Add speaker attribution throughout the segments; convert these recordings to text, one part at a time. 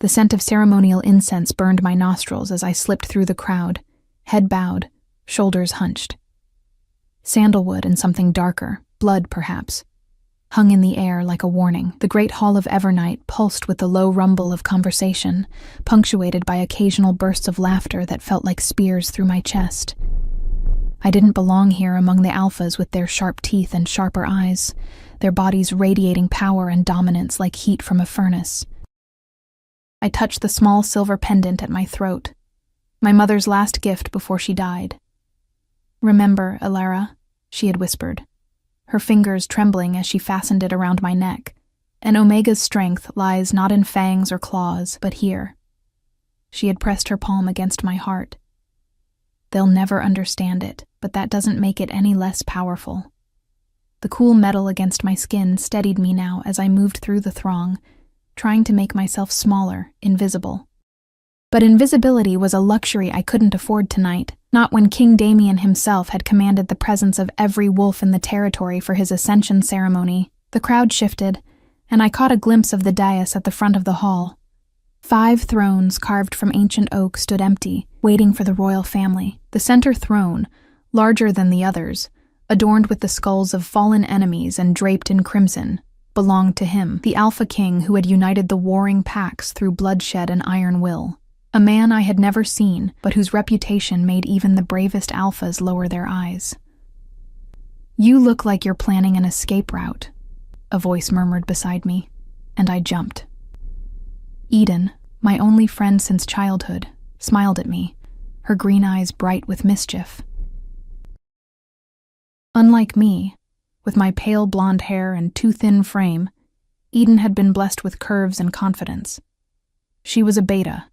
Speaker 1: The scent of ceremonial incense burned my nostrils as I slipped through the crowd, head bowed, shoulders hunched. Sandalwood and something darker, blood perhaps, hung in the air like a warning. The great hall of Evernight pulsed with the low rumble of conversation, punctuated by occasional bursts of laughter that felt like spears through my chest. I didn't belong here among the alphas with their sharp teeth and sharper eyes, their bodies radiating power and dominance like heat from a furnace. I touched the small silver pendant at my throat, my mother's last gift before she died. "Remember, Elara," she had whispered, her fingers trembling as she fastened it around my neck. "An Omega's strength lies not in fangs or claws, but here." She had pressed her palm against my heart. "They'll never understand it, but that doesn't make it any less powerful." The cool metal against my skin steadied me now as I moved through the throng, trying to make myself smaller, invisible. But invisibility was a luxury I couldn't afford tonight, not when King Damien himself had commanded the presence of every wolf in the territory for his ascension ceremony. The crowd shifted, and I caught a glimpse of the dais at the front of the hall. 5 thrones carved from ancient oak stood empty, waiting for the royal family. The center throne, larger than the others, adorned with the skulls of fallen enemies and draped in crimson, belonged to him, the Alpha King who had united the warring packs through bloodshed and iron will. A man I had never seen, but whose reputation made even the bravest alphas lower their eyes. "You look like you're planning an escape route," a voice murmured beside me, and I jumped. Eden, my only friend since childhood, smiled at me, her green eyes bright with mischief. Unlike me, with my pale blonde hair and too thin frame, Eden had been blessed with curves and confidence. She was a beta.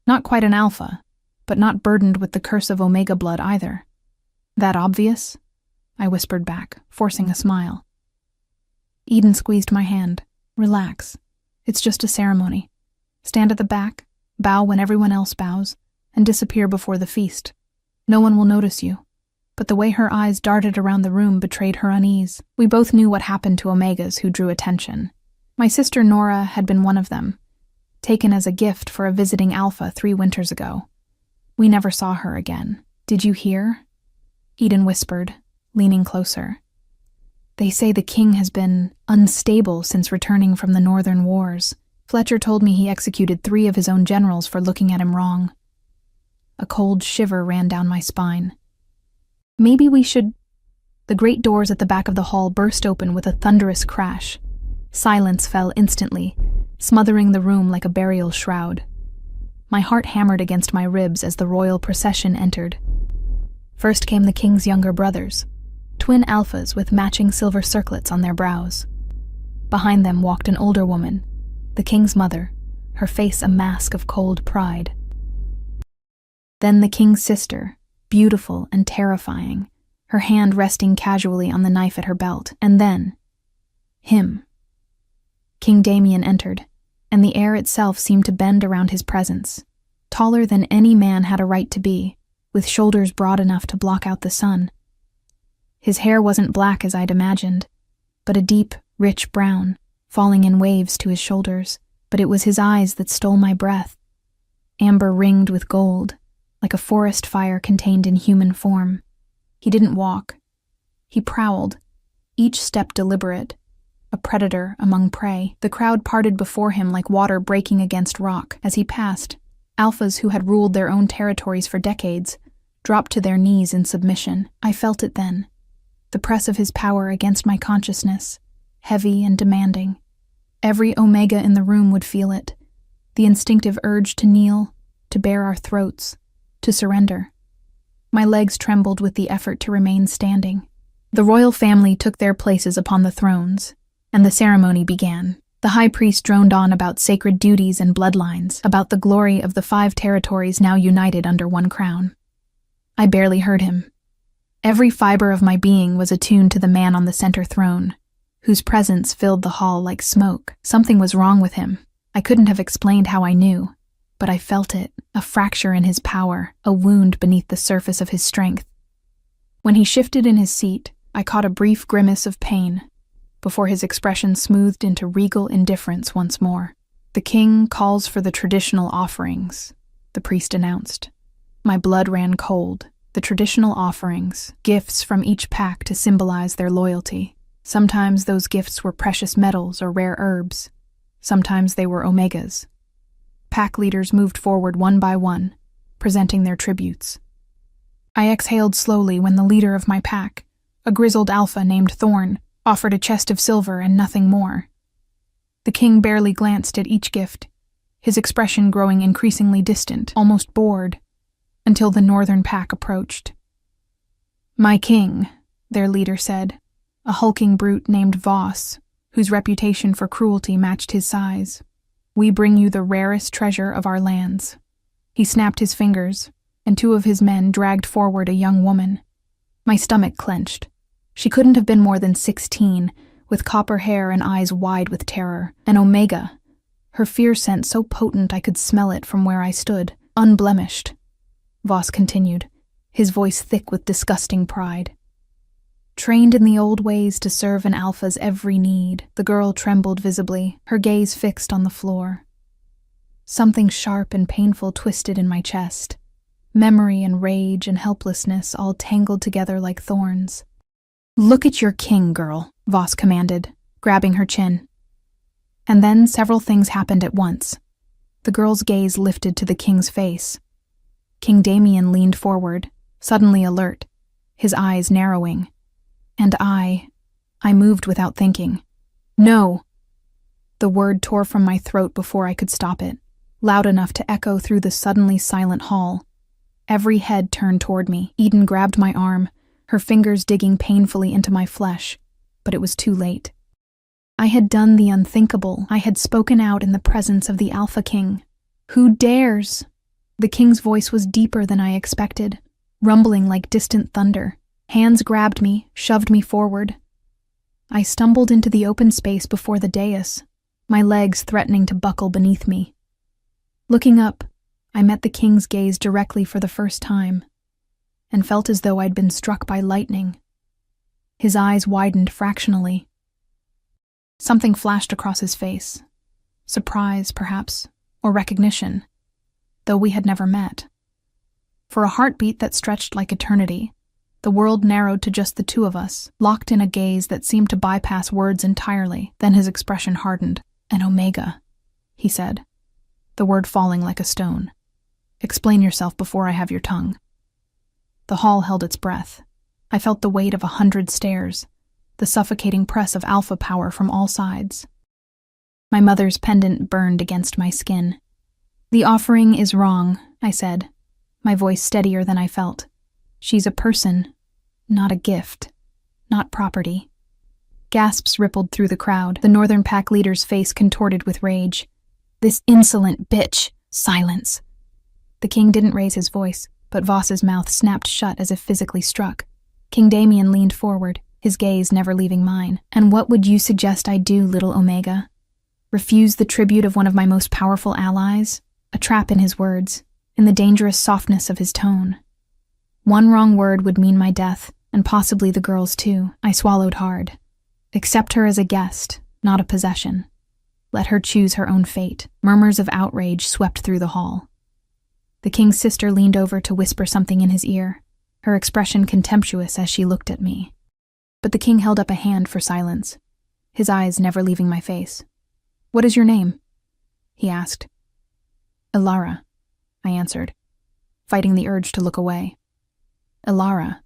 Speaker 1: Not quite an alpha, but not burdened with the curse of Omega blood either. "That obvious?" I whispered back, forcing a smile. Eden squeezed my hand. "Relax. It's just a ceremony. Stand at the back, bow when everyone else bows, and disappear before the feast. No one will notice you." But the way her eyes darted around the room betrayed her unease. We both knew what happened to Omegas who drew attention. My sister Nora had been one of them, taken as a gift for a visiting alpha 3 winters ago. We never saw her again. "Did you hear?" Eden whispered, leaning closer. "They say the king has been unstable since returning from the northern wars. Fletcher told me he executed 3 of his own generals for looking at him wrong." A cold shiver ran down my spine. "Maybe we should—" The great doors at the back of the hall burst open with a thunderous crash. Silence fell instantly, smothering the room like a burial shroud. My heart hammered against my ribs as the royal procession entered. First came the king's younger brothers, twin alphas with matching silver circlets on their brows. Behind them walked an older woman, the king's mother, her face a mask of cold pride. Then the king's sister, beautiful and terrifying, her hand resting casually on the knife at her belt, and then him. King Damien entered, and the air itself seemed to bend around his presence, taller than any man had a right to be, with shoulders broad enough to block out the sun. His hair wasn't black as I'd imagined, but a deep, rich brown, falling in waves to his shoulders, but it was his eyes that stole my breath, amber ringed with gold, like a forest fire contained in human form. He didn't walk. He prowled, each step deliberate, a predator among prey. The crowd parted before him like water breaking against rock. As he passed, alphas who had ruled their own territories for decades dropped to their knees in submission. I felt it then, the press of his power against my consciousness, heavy and demanding. Every Omega in the room would feel it, the instinctive urge to kneel, to bare our throats, to surrender. My legs trembled with the effort to remain standing. The royal family took their places upon the thrones, and the ceremony began. The high priest droned on about sacred duties and bloodlines, about the glory of the 5 territories now united under one crown. I barely heard him. Every fiber of my being was attuned to the man on the center throne, whose presence filled the hall like smoke. Something was wrong with him. I couldn't have explained how I knew, but I felt it, a fracture in his power, a wound beneath the surface of his strength. When he shifted in his seat, I caught a brief grimace of pain, before his expression smoothed into regal indifference once more. "The king calls for the traditional offerings," the priest announced. My blood ran cold. The traditional offerings, gifts from each pack to symbolize their loyalty. Sometimes those gifts were precious metals or rare herbs. Sometimes they were omegas. Pack leaders moved forward one by one, presenting their tributes. I exhaled slowly when the leader of my pack, a grizzled alpha named Thorn, offered a chest of silver and nothing more. The king barely glanced at each gift, his expression growing increasingly distant, almost bored, until the northern pack approached. "My king," their leader said, a hulking brute named Voss, whose reputation for cruelty matched his size. "We bring you the rarest treasure of our lands." He snapped his fingers, and 2 of his men dragged forward a young woman. My stomach clenched. She couldn't have been more than 16, with copper hair and eyes wide with terror. An omega, her fear scent so potent I could smell it from where I stood, unblemished. Voss continued, his voice thick with disgusting pride. Trained in the old ways to serve an alpha's every need, the girl trembled visibly, her gaze fixed on the floor. Something sharp and painful twisted in my chest. Memory and rage and helplessness all tangled together like thorns. "Look at your king, girl," Voss commanded, grabbing her chin. And then several things happened at once. The girl's gaze lifted to the king's face. King Damien leaned forward, suddenly alert, his eyes narrowing. And I moved without thinking. "No!" The word tore from my throat before I could stop it, loud enough to echo through the suddenly silent hall. Every head turned toward me. Eden grabbed my arm, her fingers digging painfully into my flesh, but it was too late. I had done the unthinkable. I had spoken out in the presence of the Alpha King. "Who dares?" The king's voice was deeper than I expected, rumbling like distant thunder. Hands grabbed me, shoved me forward. I stumbled into the open space before the dais, my legs threatening to buckle beneath me. Looking up, I met the king's gaze directly for the first time, and felt as though I'd been struck by lightning. His eyes widened fractionally. Something flashed across his face. Surprise, perhaps, or recognition, though we had never met. For a heartbeat that stretched like eternity, the world narrowed to just the 2 of us, locked in a gaze that seemed to bypass words entirely. Then his expression hardened. "An omega," he said, the word falling like a stone. "Explain yourself before I have your tongue." The hall held its breath. I felt the weight of 100 stares, the suffocating press of alpha power from all sides. My mother's pendant burned against my skin. "The offering is wrong," I said, my voice steadier than I felt. "She's a person, not a gift, not property." Gasps rippled through the crowd, the Northern Pack leader's face contorted with rage. "This insolent bitch! Silence!" The king didn't raise his voice, but Voss's mouth snapped shut as if physically struck. King Damien leaned forward, his gaze never leaving mine. "And what would you suggest I do, little Omega? Refuse the tribute of one of my most powerful allies?" A trap in his words, in the dangerous softness of his tone. One wrong word would mean my death, and possibly the girl's too. I swallowed hard. Accept her as a guest, not a possession. Let her choose her own fate. Murmurs of outrage swept through the hall. The king's sister leaned over to whisper something in his ear, her expression contemptuous as she looked at me. But the king held up a hand for silence, his eyes never leaving my face. "What is your name?" he asked. "Ilara," I answered, fighting the urge to look away. "Ilara,"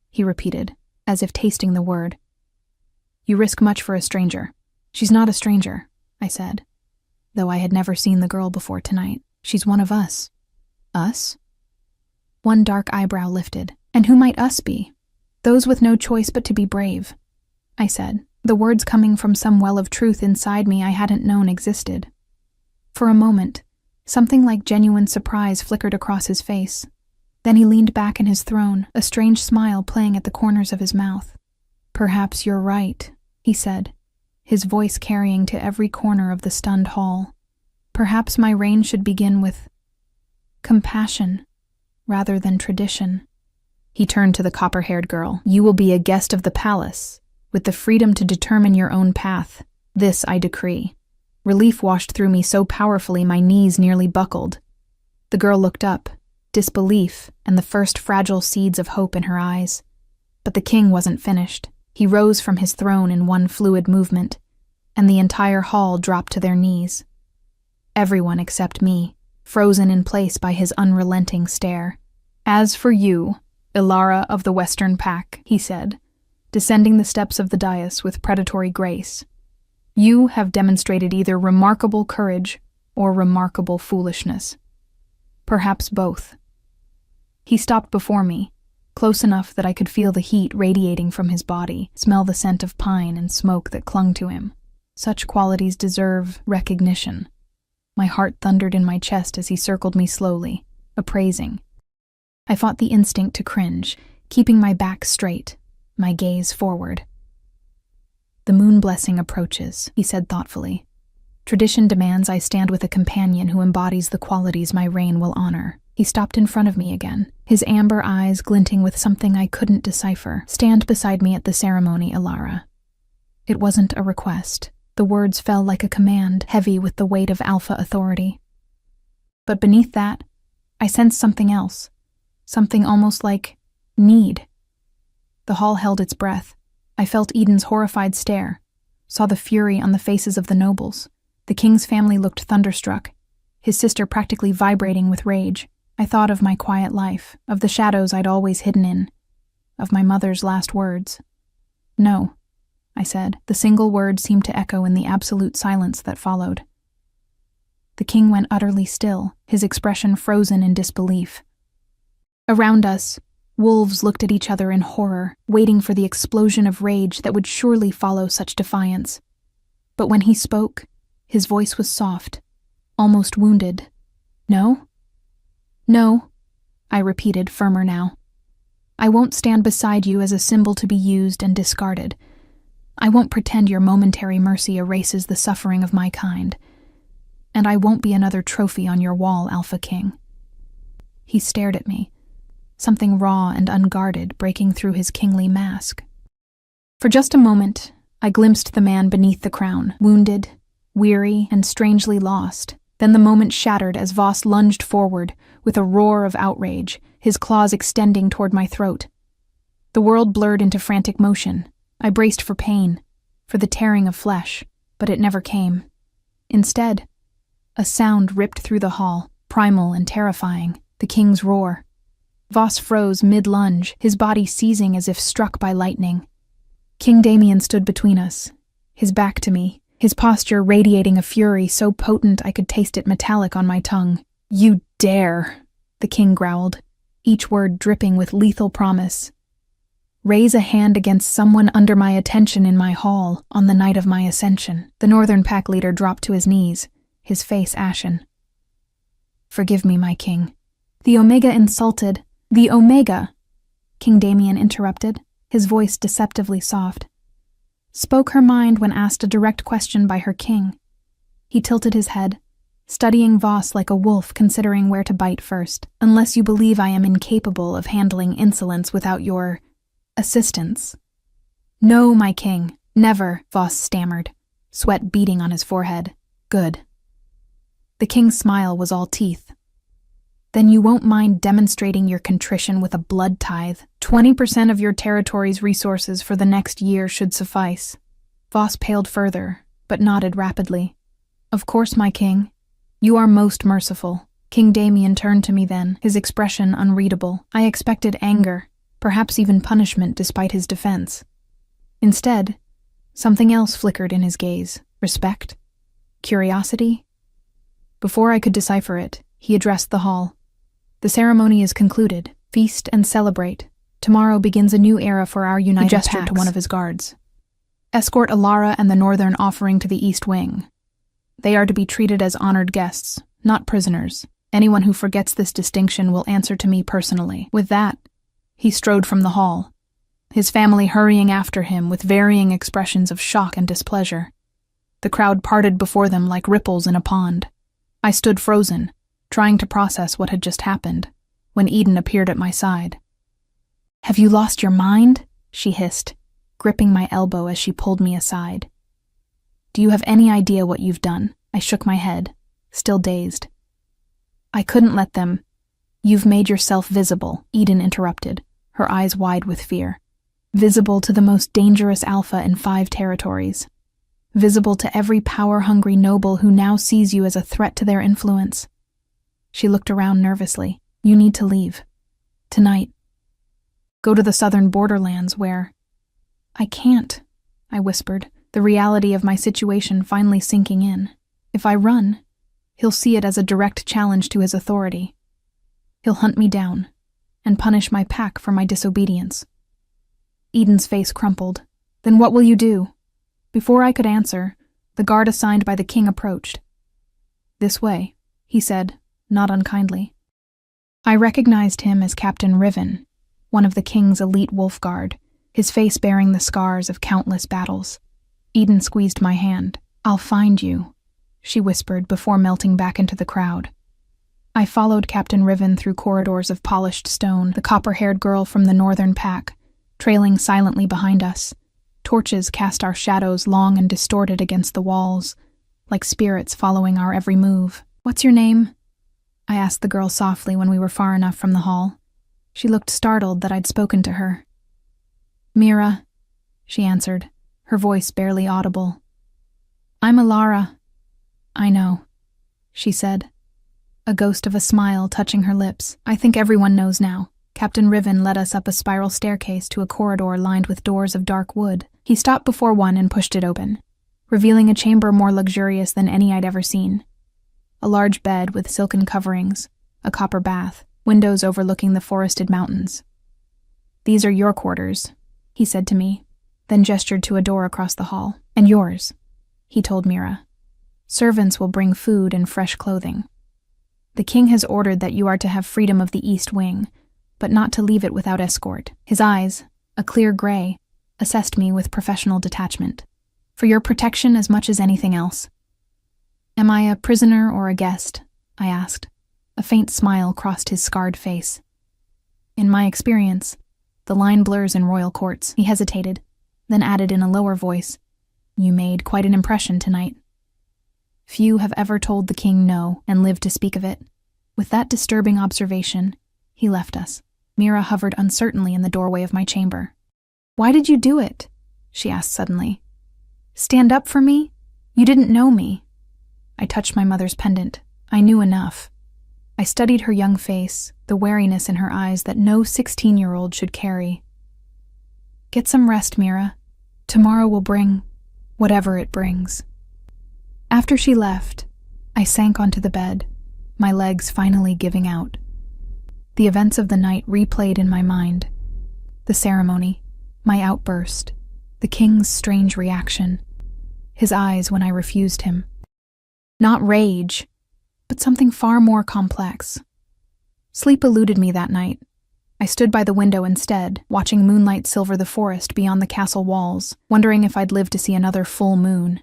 Speaker 1: he repeated, as if tasting the word. "You risk much for a stranger." "She's not a stranger," I said, though I had never seen the girl before tonight. "She's one of us." "Us?" One dark eyebrow lifted. "And who might us be?" "Those with no choice but to be brave," I said, the words coming from some well of truth inside me I hadn't known existed. For a moment, something like genuine surprise flickered across his face. Then he leaned back in his throne, a strange smile playing at the corners of his mouth. "Perhaps you're right," he said, his voice carrying to every corner of the stunned hall. "Perhaps my reign should begin with compassion rather than tradition." He turned to the copper-haired girl. "You will be a guest of the palace, with the freedom to determine your own path. This I decree. Relief washed through me so powerfully my knees nearly buckled. The girl looked up, disbelief and the first fragile seeds of hope in her eyes. But the king wasn't finished. He rose from his throne in one fluid movement, and the entire hall dropped to their knees. Everyone except me, frozen in place by his unrelenting stare. "As for you, Ilara of the Western Pack," he said, descending the steps of the dais with predatory grace, "you have demonstrated either remarkable courage or remarkable foolishness. Perhaps both." He stopped before me, close enough that I could feel the heat radiating from his body, smell the scent of pine and smoke that clung to him. Such qualities deserve recognition. My heart thundered in my chest as he circled me slowly, appraising. I fought the instinct to cringe, keeping my back straight, my gaze forward. "The moon blessing approaches," he said thoughtfully. "Tradition demands I stand with a companion who embodies the qualities my reign will honor." He stopped in front of me again, his amber eyes glinting with something I couldn't decipher. "Stand beside me at the ceremony, Ilara." It wasn't a request. The words fell like a command, heavy with the weight of alpha authority. But beneath that, I sensed something else, something almost like need. The hall held its breath. I felt Eden's horrified stare, saw the fury on the faces of the nobles. The king's family looked thunderstruck, his sister practically vibrating with rage. I thought of my quiet life, of the shadows I'd always hidden in, of my mother's last words. "No," I said. The single word seemed to echo in the absolute silence that followed. The king went utterly still, his expression frozen in disbelief. Around us, wolves looked at each other in horror, waiting for the explosion of rage that would surely follow such defiance. But when he spoke, his voice was soft, almost wounded. "No? No," I repeated, firmer now. "I won't stand beside you as a symbol to be used and discarded. I won't pretend your momentary mercy erases the suffering of my kind. And I won't be another trophy on your wall, Alpha King." He stared at me, something raw and unguarded breaking through his kingly mask. For just a moment, I glimpsed the man beneath the crown, wounded, weary, and strangely lost. Then the moment shattered as Voss lunged forward with a roar of outrage, his claws extending toward my throat. The world blurred into frantic motion. I braced for pain, for the tearing of flesh, but it never came. Instead, a sound ripped through the hall, primal and terrifying, the king's roar. Voss froze mid-lunge, his body seizing as if struck by lightning. King Damien stood between us, his back to me, his posture radiating a fury so potent I could taste it metallic on my tongue. "You dare," the king growled, each word dripping with lethal promise. "Raise a hand against someone under my attention in my hall on the night of my ascension." The Northern Pack leader dropped to his knees, his face ashen. "Forgive me, my king." "The Omega insulted." "The Omega," King Damien interrupted, his voice deceptively soft, "spoke her mind when asked a direct question by her king." He tilted his head, studying Voss like a wolf considering where to bite first. "Unless you believe I am incapable of handling insolence without your assistance." "No, my king, never," Voss stammered, sweat beading on his forehead. "Good." The king's smile was all teeth. "Then you won't mind demonstrating your contrition with a blood tithe. 20% of your territory's resources for the next year should suffice." Voss paled further, but nodded rapidly. "Of course, my king. You are most merciful." King Damien turned to me then, his expression unreadable. I expected anger, perhaps even punishment despite his defense. Instead, something else flickered in his gaze. Respect? Curiosity? Before I could decipher it, he addressed the hall. "The ceremony is concluded. Feast and celebrate. Tomorrow begins a new era for our united packs." He gestured to one of his guards. "Escort Ilara and the Northern offering to the East Wing. They are to be treated as honored guests, not prisoners. Anyone who forgets this distinction will answer to me personally." With that, he strode from the hall, his family hurrying after him with varying expressions of shock and displeasure. The crowd parted before them like ripples in a pond. I stood frozen, trying to process what had just happened, when Eden appeared at my side. "Have you lost your mind?" she hissed, gripping my elbow as she pulled me aside. "Do you have any idea what you've done?" I shook my head, still dazed. I couldn't let them. You've made yourself visible, Eden interrupted, her eyes wide with fear. Visible to the most dangerous alpha in 5 territories. Visible to every power-hungry noble who now sees you as a threat to their influence. She looked around nervously. You need to leave. Tonight. Go to the southern borderlands where... I can't, I whispered, the reality of my situation finally sinking in. If I run, he'll see it as a direct challenge to his authority. He'll hunt me down and punish my pack for my disobedience. Eden's face crumpled. Then what will you do? Before I could answer, the guard assigned by the king approached. This way, he said, not unkindly. I recognized him as Captain Riven, one of the king's elite wolf guard, his face bearing the scars of countless battles. Eden squeezed my hand. I'll find you, she whispered before melting back into the crowd. I followed Captain Riven through corridors of polished stone, the copper-haired girl from the northern pack, trailing silently behind us. Torches cast our shadows long and distorted against the walls, like spirits following our every move. What's your name? I asked the girl softly when we were far enough from the hall. She looked startled that I'd spoken to her. Mira, she answered, her voice barely audible. I'm Alara. I know, she said, a ghost of a smile touching her lips. I think everyone knows now. Captain Riven led us up a spiral staircase to a corridor lined with doors of dark wood. He stopped before one and pushed it open, revealing a chamber more luxurious than any I'd ever seen. A large bed with silken coverings, a copper bath, windows overlooking the forested mountains. These are your quarters, he said to me, then gestured to a door across the hall. And yours, he told Mira. Servants will bring food and fresh clothing. The king has ordered that you are to have freedom of the East Wing, but not to leave it without escort. His eyes, a clear gray, assessed me with professional detachment. For your protection as much as anything else. Am I a prisoner or a guest? I asked. A faint smile crossed his scarred face. In my experience, the line blurs in royal courts. He hesitated, then added in a lower voice, You made quite an impression tonight. Few have ever told the king no and lived to speak of it. With that disturbing observation, he left us. Mira hovered uncertainly in the doorway of my chamber. Why did you do it? She asked suddenly. Stand up for me? You didn't know me. I touched my mother's pendant. I knew enough. I studied her young face, the wariness in her eyes that no 16-year-old should carry. Get some rest, Mira. Tomorrow will bring whatever it brings. After she left, I sank onto the bed, my legs finally giving out. The events of the night replayed in my mind. The ceremony, my outburst, the king's strange reaction, his eyes when I refused him. Not rage, but something far more complex. Sleep eluded me that night. I stood by the window instead, watching moonlight silver the forest beyond the castle walls, wondering if I'd live to see another full moon.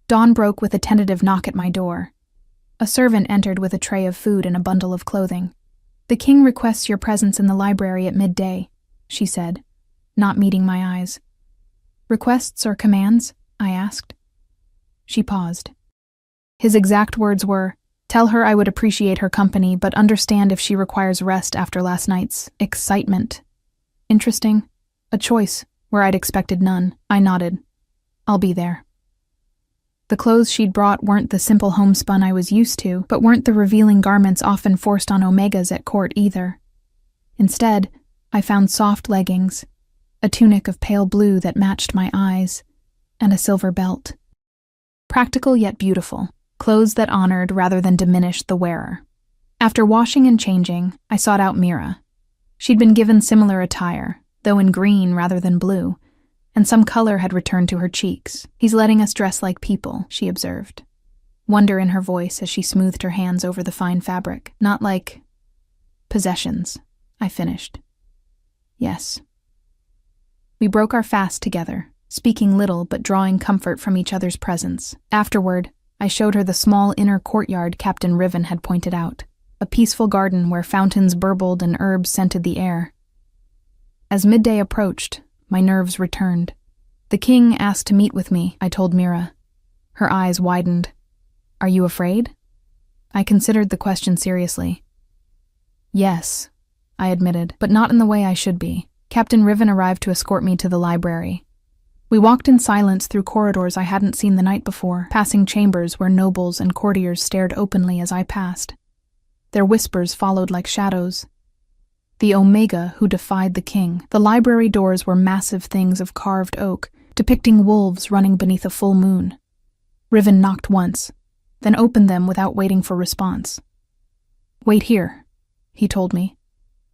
Speaker 1: Dawn broke with a tentative knock at my door. A servant entered with a tray of food and a bundle of clothing. The king requests your presence in the library at midday, she said, not meeting my eyes. Requests or commands? I asked. She paused. His exact words were, tell her I would appreciate her company, but understand if she requires rest after last night's excitement. Interesting. A choice, where I'd expected none. I nodded. I'll be there. The clothes she'd brought weren't the simple homespun I was used to, but weren't the revealing garments often forced on Omegas at court either. Instead, I found soft leggings, a tunic of pale blue that matched my eyes, and a silver belt. Practical yet beautiful, clothes that honored rather than diminished the wearer. After washing and changing, I sought out Mira. She'd been given similar attire, though in green rather than blue, and some color had returned to her cheeks. He's letting us dress like people, she observed. Wonder in her voice as she smoothed her hands over the fine fabric. Not like possessions, I finished. Yes. We broke our fast together, speaking little but drawing comfort from each other's presence. Afterward, I showed her the small inner courtyard Captain Riven had pointed out, a peaceful garden where fountains burbled and herbs scented the air. As midday approached, my nerves returned. The king asked to meet with me, I told Mira. Her eyes widened. Are you afraid? I considered the question seriously. Yes, I admitted, but not in the way I should be. Captain Riven arrived to escort me to the library. We walked in silence through corridors I hadn't seen the night before, passing chambers where nobles and courtiers stared openly as I passed. Their whispers followed like shadows. The Omega who defied the king. The library doors were massive things of carved oak, depicting wolves running beneath a full moon. Riven knocked once, then opened them without waiting for response. "Wait here," he told me.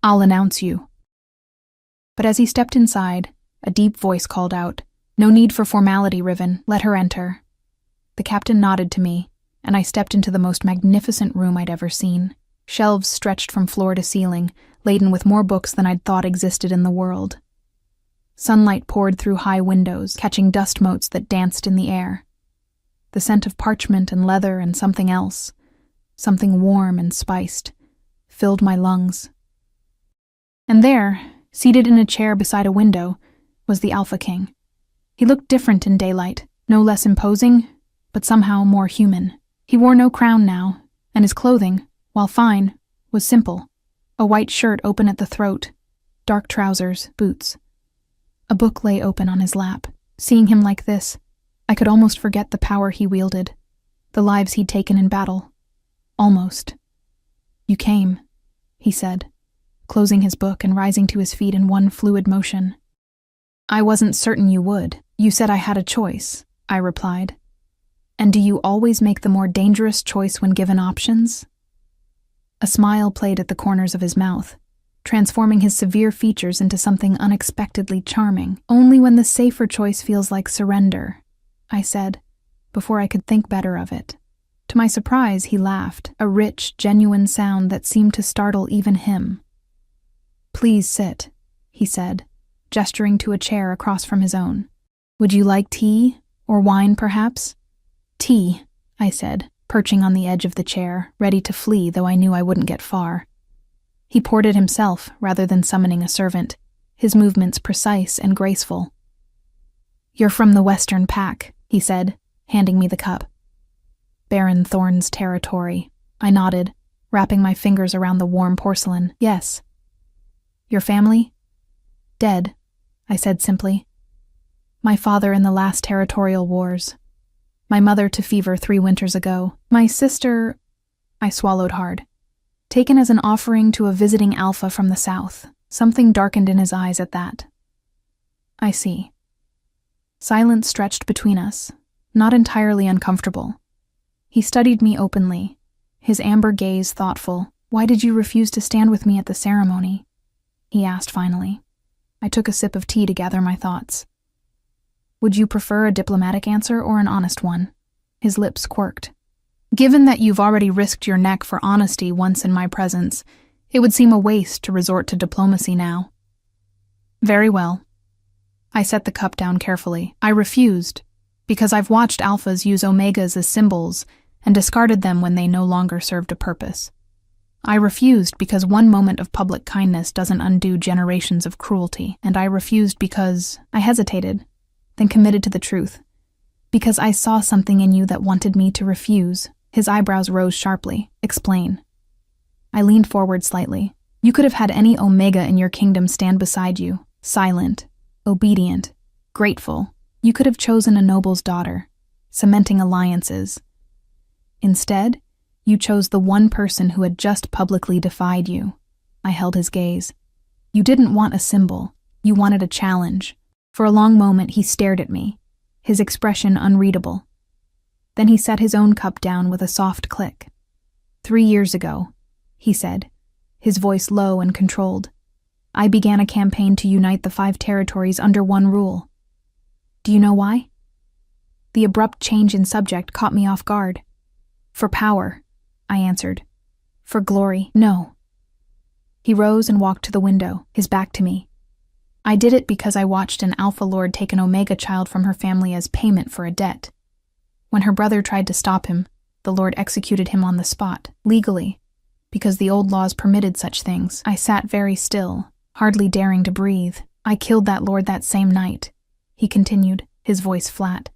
Speaker 1: "I'll announce you." But as he stepped inside, a deep voice called out, "No need for formality, Riven. Let her enter." The captain nodded to me, and I stepped into the most magnificent room I'd ever seen. Shelves stretched from floor to ceiling, laden with more books than I'd thought existed in the world. Sunlight poured through high windows, catching dust motes that danced in the air. The scent of parchment and leather and something else, something warm and spiced, filled my lungs. And there, seated in a chair beside a window, was the Alpha King. He looked different in daylight, no less imposing, but somehow more human. He wore no crown now, and his clothing, while fine, was simple. A white shirt open at the throat, dark trousers, boots. A book lay open on his lap. Seeing him like this, I could almost forget the power he wielded, the lives he'd taken in battle. Almost. "You came," he said, closing his book and rising to his feet in one fluid motion. "I wasn't certain you would. You said I had a choice," I replied. "And do you always make the more dangerous choice when given options?" A smile played at the corners of his mouth, transforming his severe features into something unexpectedly charming. "Only when the safer choice feels like surrender," I said, before I could think better of it. To my surprise, he laughed, a rich, genuine sound that seemed to startle even him. "Please sit," he said, gesturing to a chair across from his own. "Would you like tea, or wine perhaps?" "Tea," I said, perching on the edge of the chair, ready to flee though I knew I wouldn't get far. He poured it himself rather than summoning a servant, his movements precise and graceful. "You're from the Western Pack," he said, handing me the cup. "Baron Thorn's territory," I nodded, wrapping my fingers around the warm porcelain. "Yes." "Your family?" "Dead," I said simply. "My father in the last territorial wars. My mother to fever 3 winters ago. My sister," I swallowed hard, "taken as an offering to a visiting alpha from the south." Something darkened in his eyes at that. "I see." Silence stretched between us, not entirely uncomfortable. He studied me openly, his amber gaze thoughtful. "Why did you refuse to stand with me at the ceremony?" he asked finally. I took a sip of tea to gather my thoughts. "Would you prefer a diplomatic answer or an honest one?" His lips quirked. "Given that you've already risked your neck for honesty once in my presence, it would seem a waste to resort to diplomacy now." "Very well." I set the cup down carefully. "I refused, because I've watched alphas use omegas as symbols and discarded them when they no longer served a purpose. I refused because one moment of public kindness doesn't undo generations of cruelty, and I refused because..." I hesitated, then committed to the truth. "Because I saw something in you that wanted me to refuse." His eyebrows rose sharply. "Explain." I leaned forward slightly. "You could have had any Omega in your kingdom stand beside you, silent, obedient, grateful. You could have chosen a noble's daughter, cementing alliances. Instead, you chose the one person who had just publicly defied you." I held his gaze. "You didn't want a symbol. You wanted a challenge." For a long moment he stared at me, his expression unreadable. Then he set his own cup down with a soft click. 3 years ago, he said, his voice low and controlled, I began a campaign to unite the 5 territories under one rule. Do you know why? The abrupt change in subject caught me off guard. For power, I answered. For glory, no. He rose and walked to the window, his back to me. I did it because I watched an Alpha Lord take an Omega child from her family as payment for a debt. When her brother tried to stop him, the Lord executed him on the spot, legally, because the old laws permitted such things. I sat very still, hardly daring to breathe. I killed that Lord that same night, he continued, his voice flat.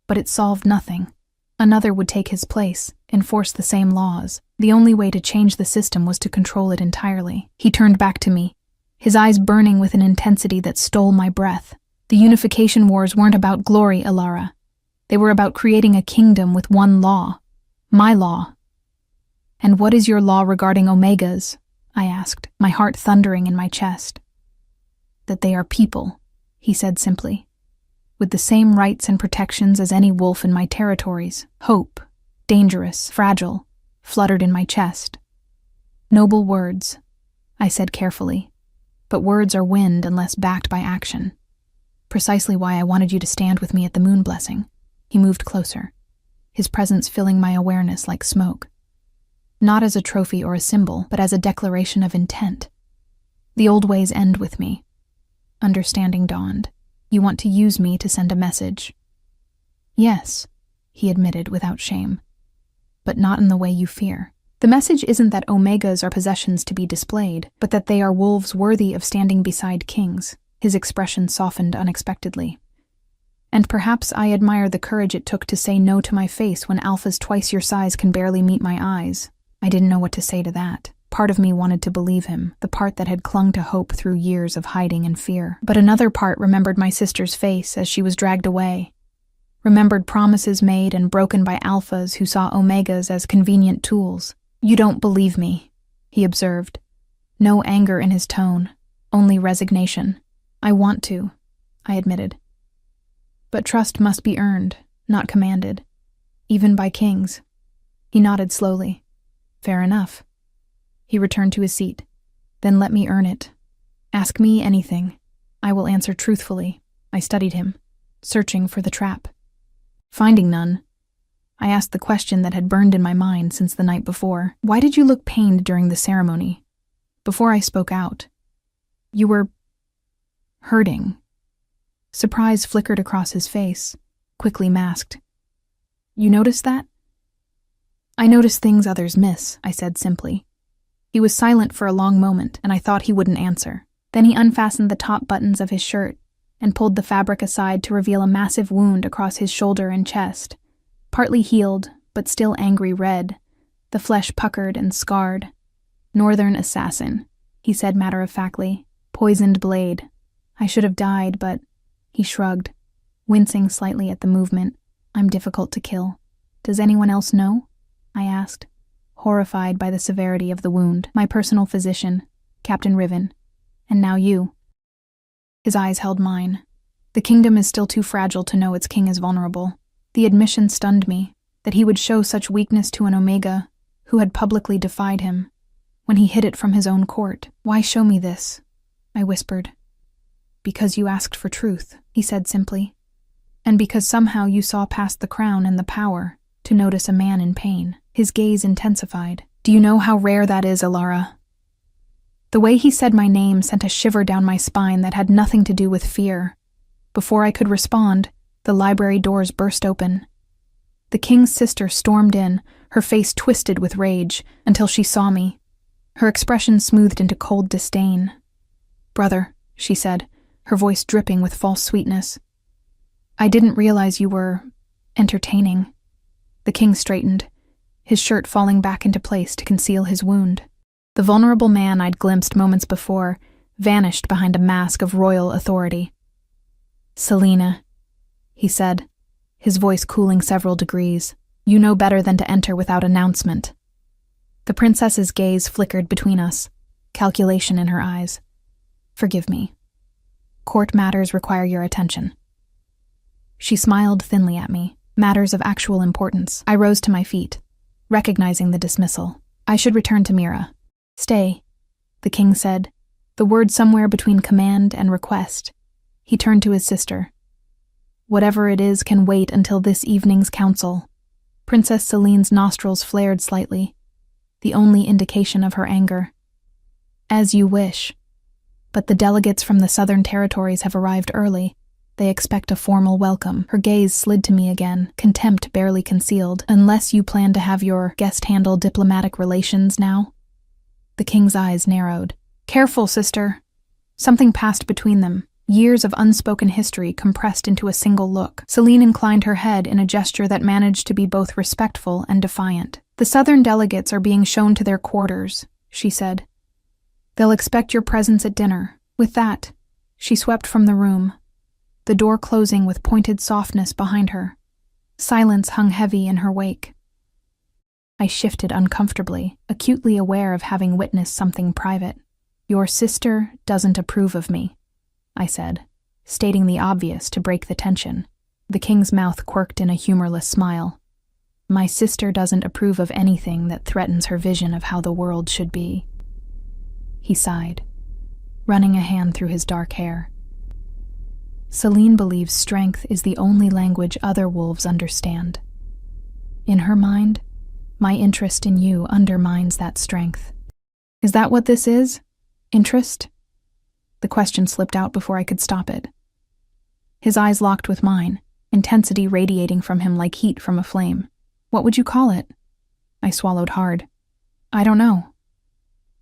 Speaker 1: But it solved nothing. Another would take his place, enforce the same laws. The only way to change the system was to control it entirely. He turned back to me, his eyes burning with an intensity that stole my breath. The unification wars weren't about glory, Alara. They were about creating a kingdom with one law. My law. And what is your law regarding Omegas? I asked, my heart thundering in my chest. That they are people, he said simply, with the same rights and protections as any wolf in my territories. Hope, dangerous, fragile, fluttered in my chest. Noble words, I said carefully, but words are wind unless backed by action. Precisely why I wanted you to stand with me at the moon blessing. He moved closer, his presence filling my awareness like smoke. Not as a trophy or a symbol, but as a declaration of intent. The old ways end with me. Understanding dawned. You want to use me to send a message. Yes, he admitted without shame, but not in the way you fear. The message isn't that Omegas are possessions to be displayed, but that they are wolves worthy of standing beside kings. His expression softened unexpectedly. And perhaps I admire the courage it took to say no to my face when alphas twice your size can barely meet my eyes. I didn't know what to say to that. Part of me wanted to believe him, the part that had clung to hope through years of hiding and fear. But another part remembered my sister's face as she was dragged away. Remembered promises made and broken by alphas who saw Omegas as convenient tools. You don't believe me, he observed. No anger in his tone, only resignation. I want to, I admitted. But trust must be earned, not commanded, even by kings. He nodded slowly. Fair enough. He returned to his seat. Then let me earn it. Ask me anything. I will answer truthfully. I studied him, searching for the trap. Finding none, I asked the question that had burned in my mind since the night before. Why did you look pained during the ceremony? Before I spoke out. You were hurting. Surprise flickered across his face, quickly masked. You noticed that? I notice things others miss, I said simply. He was silent for a long moment, and I thought he wouldn't answer. Then he unfastened the top buttons of his shirt and pulled the fabric aside to reveal a massive wound across his shoulder and chest. Partly healed, but still angry red, the flesh puckered and scarred. Northern assassin, he said matter-of-factly. Poisoned blade. I should have died, but... He shrugged, wincing slightly at the movement. I'm difficult to kill. Does anyone else know? I asked, horrified by the severity of the wound. My personal physician, Captain Riven. And now you. His eyes held mine. The kingdom is still too fragile to know its king is vulnerable. The admission stunned me, that he would show such weakness to an Omega who had publicly defied him, when he hid it from his own court. Why show me this? I whispered. Because you asked for truth, he said simply. And because somehow you saw past the crown and the power to notice a man in pain. His gaze intensified. Do you know how rare that is, Alara? The way he said my name sent a shiver down my spine that had nothing to do with fear. Before I could respond, the library doors burst open. The king's sister stormed in, her face twisted with rage, until she saw me. Her expression smoothed into cold disdain. Brother, she said, her voice dripping with false sweetness. I didn't realize you were... entertaining. The king straightened, his shirt falling back into place to conceal his wound. The vulnerable man I'd glimpsed moments before vanished behind a mask of royal authority. Selena, he said, his voice cooling several degrees. You know better than to enter without announcement. The princess's gaze flickered between us, calculation in her eyes. Forgive me. Court matters require your attention. She smiled thinly at me. Matters of actual importance. I rose to my feet, recognizing the dismissal. I should return to Mira. Stay, the king said, the word somewhere between command and request. He turned to his sister. Whatever it is can wait until this evening's council. Princess Celine's nostrils flared slightly, the only indication of her anger. As you wish. But the delegates from the southern territories have arrived early. They expect a formal welcome. Her gaze slid to me again, contempt barely concealed. Unless you plan to have your guest handle diplomatic relations now? The king's eyes narrowed. Careful, sister. Something passed between them, Years of unspoken history compressed into a single look. Celine inclined her head in a gesture that managed to be both respectful and defiant. "The southern delegates are being shown to their quarters," she said. "They'll expect your presence at dinner." With that, she swept from the room, the door closing with pointed softness behind her. Silence hung heavy in her wake. I shifted uncomfortably, acutely aware of having witnessed something private. "Your sister doesn't approve of me," I said, stating the obvious to break the tension. The king's mouth quirked in a humorless smile. "My sister doesn't approve of anything that threatens her vision of how the world should be." He sighed, running a hand through his dark hair. "Celine believes strength is the only language other wolves understand. In her mind, my interest in you undermines that strength." "Is that what this is? Interest?" The question slipped out before I could stop it. His eyes locked with mine, intensity radiating from him like heat from a flame. "What would you call it?" I swallowed hard. "I don't know."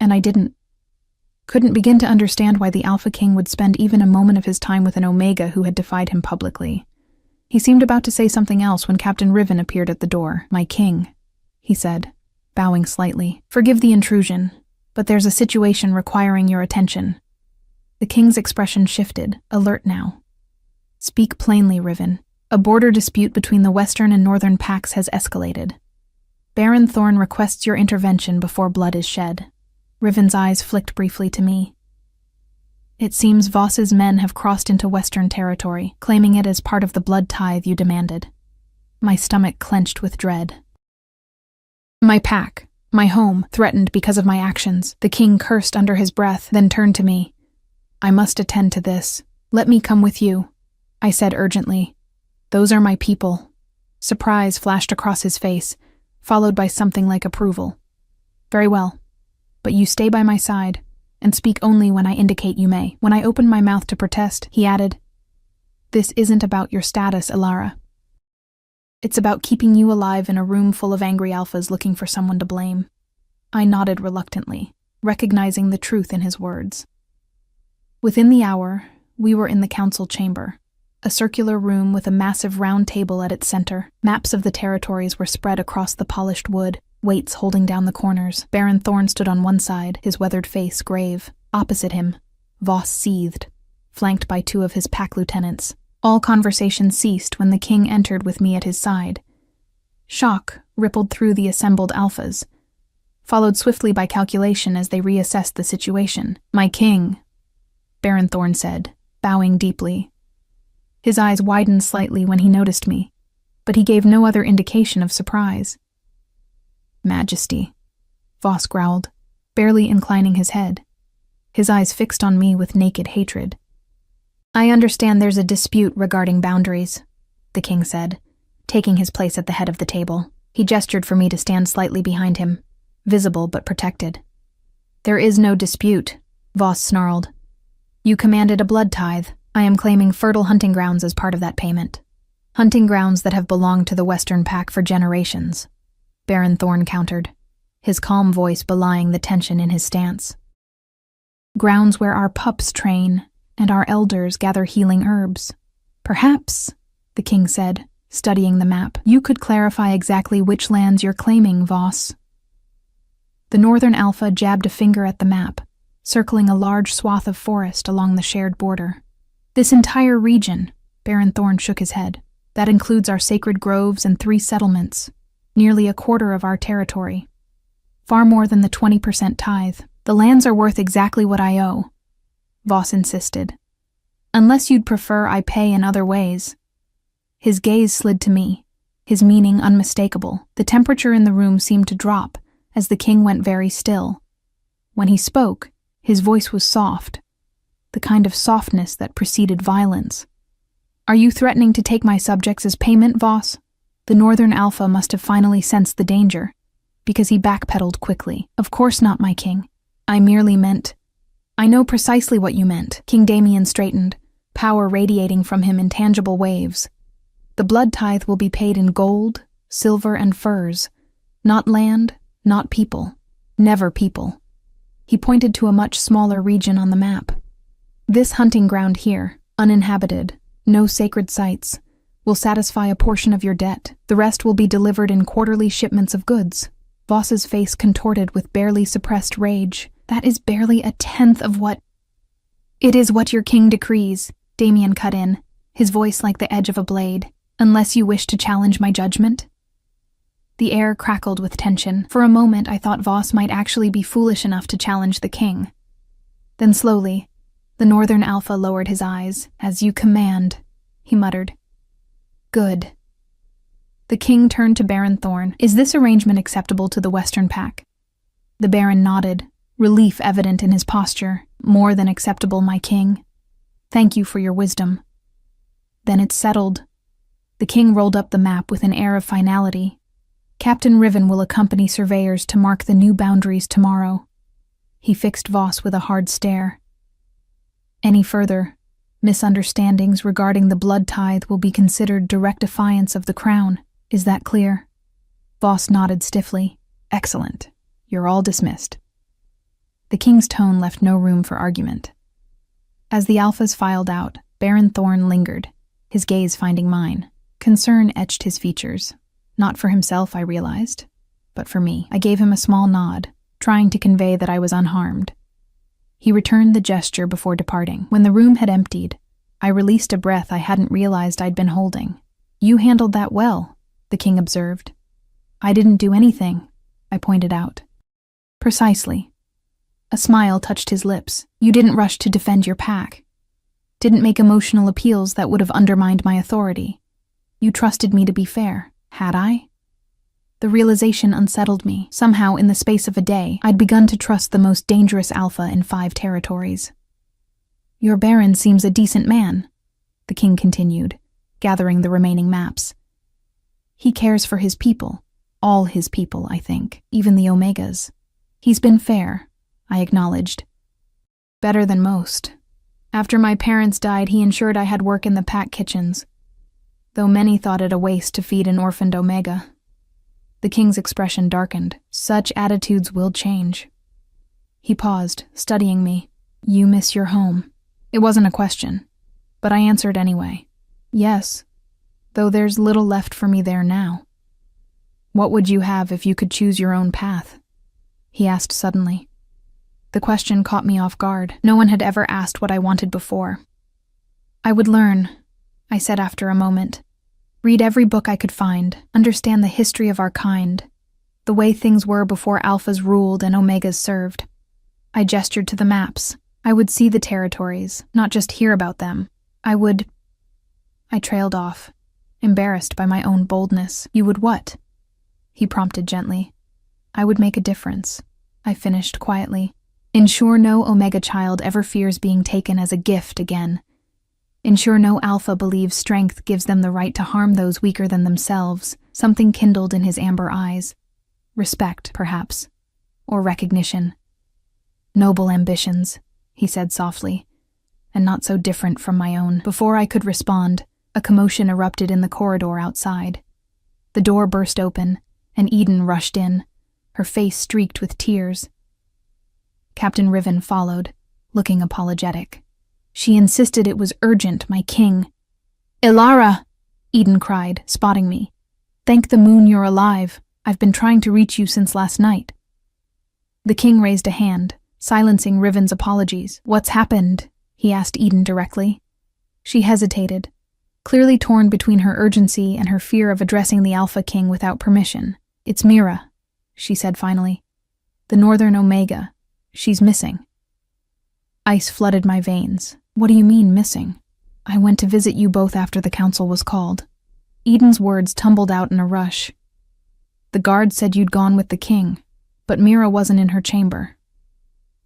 Speaker 1: And I couldn't begin to understand why the Alpha King would spend even a moment of his time with an Omega who had defied him publicly. He seemed about to say something else when Captain Riven appeared at the door. "My king," he said, bowing slightly. "Forgive the intrusion, but there's a situation requiring your attention." The king's expression shifted, alert now. "Speak plainly, Riven. A border dispute between the western and northern packs has escalated. Baron Thorn requests your intervention before blood is shed." Riven's eyes flicked briefly to me. "It seems Voss's men have crossed into western territory, claiming it as part of the blood tithe you demanded." My stomach clenched with dread. "My pack, my home, threatened because of my actions." The king cursed under his breath, then turned to me. "I must attend to this. Let me come with you," I said urgently. "Those are my people." Surprise flashed across his face, followed by something like approval. "Very well. But you stay by my side, and speak only when I indicate you may." When I opened my mouth to protest, he added, "This isn't about your status, Ilara. It's about keeping you alive in a room full of angry alphas looking for someone to blame." I nodded reluctantly, recognizing the truth in his words. Within the hour, we were in the council chamber, a circular room with a massive round table at its center. Maps of the territories were spread across the polished wood, weights holding down the corners. Baron Thorn stood on one side, his weathered face grave. Opposite him, Voss seethed, flanked by two of his pack lieutenants. All conversation ceased when the king entered with me at his side. Shock rippled through the assembled alphas, followed swiftly by calculation as they reassessed the situation. "My king," Baron Thorn said, bowing deeply. His eyes widened slightly when he noticed me, but he gave no other indication of surprise. "Majesty," Voss growled, barely inclining his head, his eyes fixed on me with naked hatred. "I understand there's a dispute regarding boundaries," the king said, taking his place at the head of the table. He gestured for me to stand slightly behind him, visible but protected. "There is no dispute," Voss snarled. "You commanded a blood tithe. I am claiming fertile hunting grounds as part of that payment. Hunting grounds that have belonged to the Western Pack for generations," Baron Thorn countered, his calm voice belying the tension in his stance. "Grounds where our pups train and our elders gather healing herbs. Perhaps," the king said, studying the map, "you could clarify exactly which lands you're claiming, Voss." The Northern Alpha jabbed a finger at the map, circling a large swath of forest along the shared border. "This entire region," Baron Thorn shook his head. "That includes our sacred groves and 3 settlements, nearly a quarter of our territory. Far more than the 20% tithe. The lands are worth exactly what I owe," Voss insisted. "Unless you'd prefer I pay in other ways." His gaze slid to me, his meaning unmistakable. The temperature in the room seemed to drop as the king went very still. When he spoke, his voice was soft, the kind of softness that preceded violence. "Are you threatening to take my subjects as payment, Voss?" The Northern Alpha must have finally sensed the danger, because he backpedaled quickly. "Of course not, my king. I merely meant—" "I know precisely what you meant." King Damien straightened, power radiating from him in tangible waves. "The blood tithe will be paid in gold, silver, and furs. Not land, not people. Never people." He pointed to a much smaller region on the map. This hunting ground here, uninhabited, no sacred sites, will satisfy a portion of your debt. The rest will be delivered in quarterly shipments of goods. Voss's face contorted with barely suppressed rage. That is barely a tenth of what— It is what your king decrees, Damien cut in, his voice like the edge of a blade, unless you wish to challenge my judgment. The air crackled with tension. For a moment I thought Voss might actually be foolish enough to challenge the king. Then slowly, the Northern Alpha lowered his eyes. As you command, he muttered. Good. The king turned to Baron Thorn. Is this arrangement acceptable to the Western Pack? The Baron nodded, relief evident in his posture. More than acceptable, my king. Thank you for your wisdom. Then it's settled. The king rolled up the map with an air of finality. Captain Riven will accompany surveyors to mark the new boundaries tomorrow. He fixed Voss with a hard stare. Any further misunderstandings regarding the blood tithe will be considered direct defiance of the crown. Is that clear? Voss nodded stiffly. Excellent. You're all dismissed. The king's tone left no room for argument. As the alphas filed out, Baron Thorn lingered, his gaze finding mine. Concern etched his features. Not for himself, I realized, but for me. I gave him a small nod, trying to convey that I was unharmed. He returned the gesture before departing. When the room had emptied, I released a breath I hadn't realized I'd been holding. You handled that well, the king observed. I didn't do anything, I pointed out. Precisely. A smile touched his lips. You didn't rush to defend your pack. Didn't make emotional appeals that would have undermined my authority. You trusted me to be fair. Had I? The realization unsettled me. Somehow, in the space of a day, I'd begun to trust the most dangerous alpha in 5 territories. Your Baron seems a decent man, the king continued, gathering the remaining maps. He cares for his people. All his people, I think, even the Omegas. He's been fair, I acknowledged. Better than most. After my parents died, he ensured I had work in the pack kitchens, though many thought it a waste to feed an orphaned Omega. The king's expression darkened. Such attitudes will change. He paused, studying me. You miss your home. It wasn't a question, but I answered anyway. Yes, though there's little left for me there now. What would you have if you could choose your own path? He asked suddenly. The question caught me off guard. No one had ever asked what I wanted before. I would learn, I said after a moment. Read every book I could find, understand the history of our kind, the way things were before Alphas ruled and Omegas served. I gestured to the maps. I would see the territories, not just hear about them. I trailed off, embarrassed by my own boldness. You would what? He prompted gently. I would make a difference, I finished quietly. Ensure no Omega child ever fears being taken as a gift again. Ensure no Alpha believes strength gives them the right to harm those weaker than themselves. Something kindled in his amber eyes. Respect, perhaps. Or recognition. Noble ambitions, he said softly, and not so different from my own. Before I could respond, a commotion erupted in the corridor outside. The door burst open, and Eden rushed in, her face streaked with tears. Captain Riven followed, looking apologetic. She insisted it was urgent, my king. Ilara! Eden cried, spotting me. Thank the moon you're alive. I've been trying to reach you since last night. The king raised a hand, silencing Riven's apologies. What's happened? He asked Eden directly. She hesitated, clearly torn between her urgency and her fear of addressing the Alpha King without permission. It's Mira, she said finally. The Northern Omega. She's missing. Ice flooded my veins. What do you mean, missing? I went to visit you both after the council was called. Eden's words tumbled out in a rush. The guards said you'd gone with the king, but Mira wasn't in her chamber.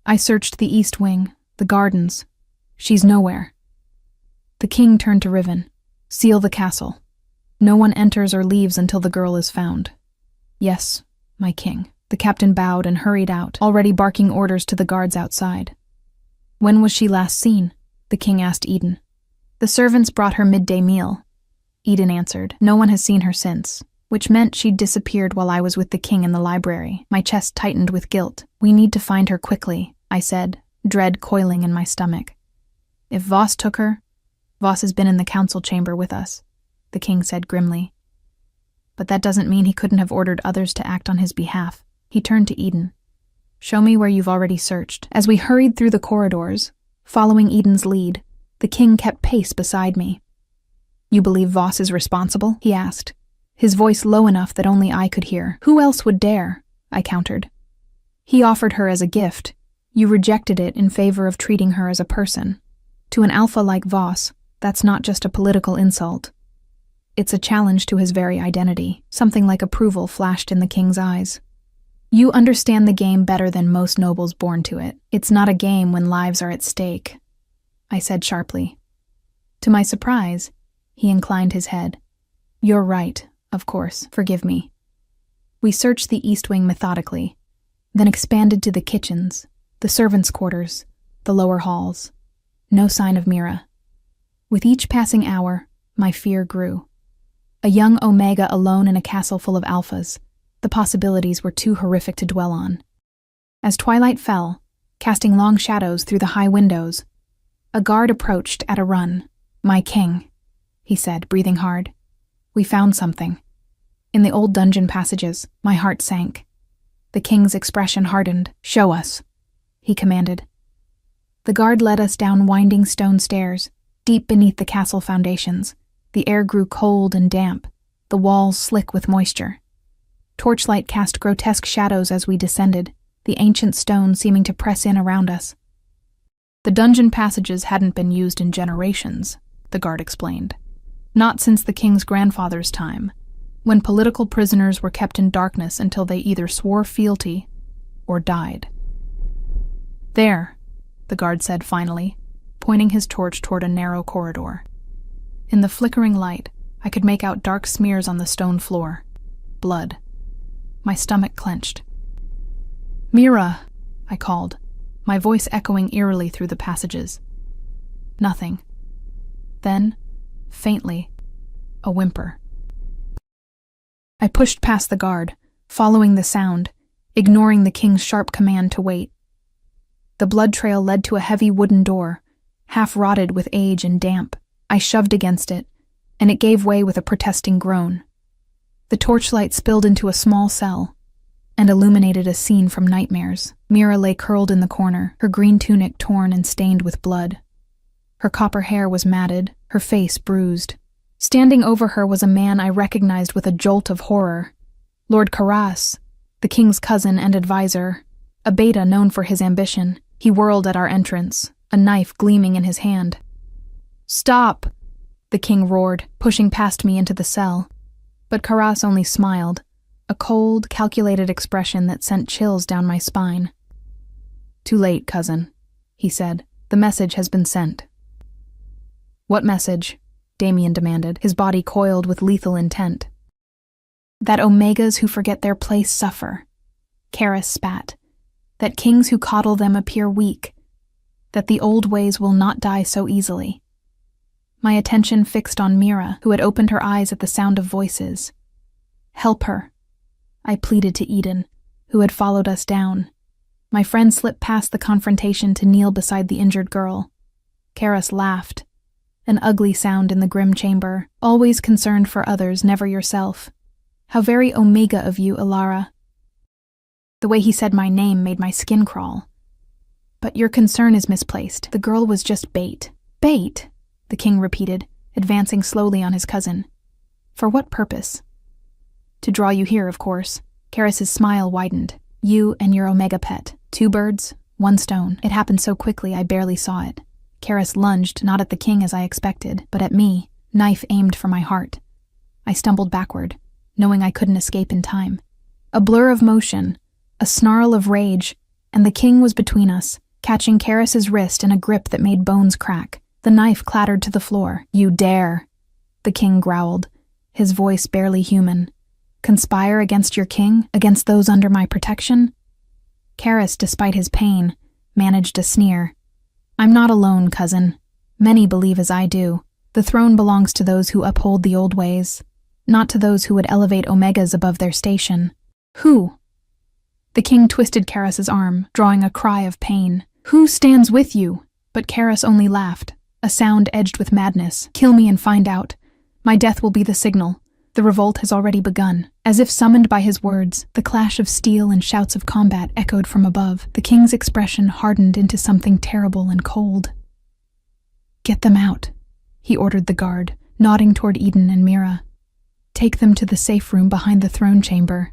Speaker 1: I searched the east wing, the gardens. She's nowhere. The king turned to Riven. Seal the castle. No one enters or leaves until the girl is found. Yes, my king. The captain bowed and hurried out, already barking orders to the guards outside. When was she last seen? The king asked Eden. The servants brought her midday meal. Eden answered. No one has seen her since, which meant she'd disappeared while I was with the king in the library. My chest tightened with guilt. We need to find her quickly, I said, dread coiling in my stomach. If Voss took her, Voss has been in the council chamber with us, the king said grimly. But that doesn't mean he couldn't have ordered others to act on his behalf. He turned to Eden. Show me where you've already searched. As we hurried through the corridors, following Eden's lead, the king kept pace beside me. You believe Voss is responsible? He asked, his voice low enough that only I could hear. Who else would dare? I countered. He offered her as a gift. You rejected it in favor of treating her as a person. To an alpha like Voss, that's not just a political insult. It's a challenge to his very identity. Something like approval flashed in the king's eyes. You understand the game better than most nobles born to it. It's not a game when lives are at stake, I said sharply. To my surprise, he inclined his head. You're right, of course, forgive me. We searched the east wing methodically, then expanded to the kitchens, the servants' quarters, the lower halls. No sign of Mira. With each passing hour, my fear grew. A young Omega alone in a castle full of alphas. The possibilities were too horrific to dwell on. As twilight fell, casting long shadows through the high windows, a guard approached at a run. My king, he said, breathing hard. We found something. In the old dungeon passages, my heart sank. The king's expression hardened. Show us, he commanded. The guard led us down winding stone stairs, deep beneath the castle foundations. The air grew cold and damp, the walls slick with moisture. Torchlight cast grotesque shadows as we descended, the ancient stone seeming to press in around us. The dungeon passages hadn't been used in generations, the guard explained. Not since the king's grandfather's time, when political prisoners were kept in darkness until they either swore fealty or died. There, the guard said finally, pointing his torch toward a narrow corridor. In the flickering light, I could make out dark smears on the stone floor. Blood. My stomach clenched. Mira, I called, my voice echoing eerily through the passages. Nothing. Then, faintly, a whimper. I pushed past the guard, following the sound, ignoring the king's sharp command to wait. The blood trail led to a heavy wooden door, half rotted with age and damp. I shoved against it, and it gave way with a protesting groan. The torchlight spilled into a small cell and illuminated a scene from nightmares. Mira lay curled in the corner, her green tunic torn and stained with blood. Her copper hair was matted, her face bruised. Standing over her was a man I recognized with a jolt of horror. Lord Karas, the king's cousin and advisor, a beta known for his ambition. He whirled at our entrance, a knife gleaming in his hand. Stop, the king roared, pushing past me into the cell. But Karas only smiled, a cold, calculated expression that sent chills down my spine. Too late, cousin, he said. The message has been sent. What message? Damien demanded, his body coiled with lethal intent. That Omegas who forget their place suffer, Karas spat. That kings who coddle them appear weak. That the old ways will not die so easily. My attention fixed on Mira, who had opened her eyes at the sound of voices. Help her, I pleaded to Eden, who had followed us down. My friend slipped past the confrontation to kneel beside the injured girl. Karas laughed, an ugly sound in the grim chamber. Always concerned for others, never yourself. How very Omega of you, Ilara. The way he said my name made my skin crawl. But your concern is misplaced. The girl was just bait. Bait? The king repeated, advancing slowly on his cousin. For what purpose? To draw you here, of course. Karas's smile widened. You and your Omega pet. 2 birds, 1 stone. It happened so quickly I barely saw it. Karas lunged, not at the king as I expected, but at me, knife aimed for my heart. I stumbled backward, knowing I couldn't escape in time. A blur of motion, a snarl of rage, and the king was between us, catching Karas's wrist in a grip that made bones crack. The knife clattered to the floor. You dare, the king growled, his voice barely human. Conspire against your king, against those under my protection? Karas, despite his pain, managed a sneer. I'm not alone, cousin. Many believe as I do. The throne belongs to those who uphold the old ways, not to those who would elevate Omegas above their station. Who? The king twisted Karas's arm, drawing a cry of pain. Who stands with you? But Karas only laughed. a sound edged with madness. Kill me and find out. My death will be the signal. The revolt has already begun. As if summoned by his words, the clash of steel and shouts of combat echoed from above. The king's expression hardened into something terrible and cold. Get them out, he ordered the guard, nodding toward Eden and Mira. Take them to the safe room behind the throne chamber.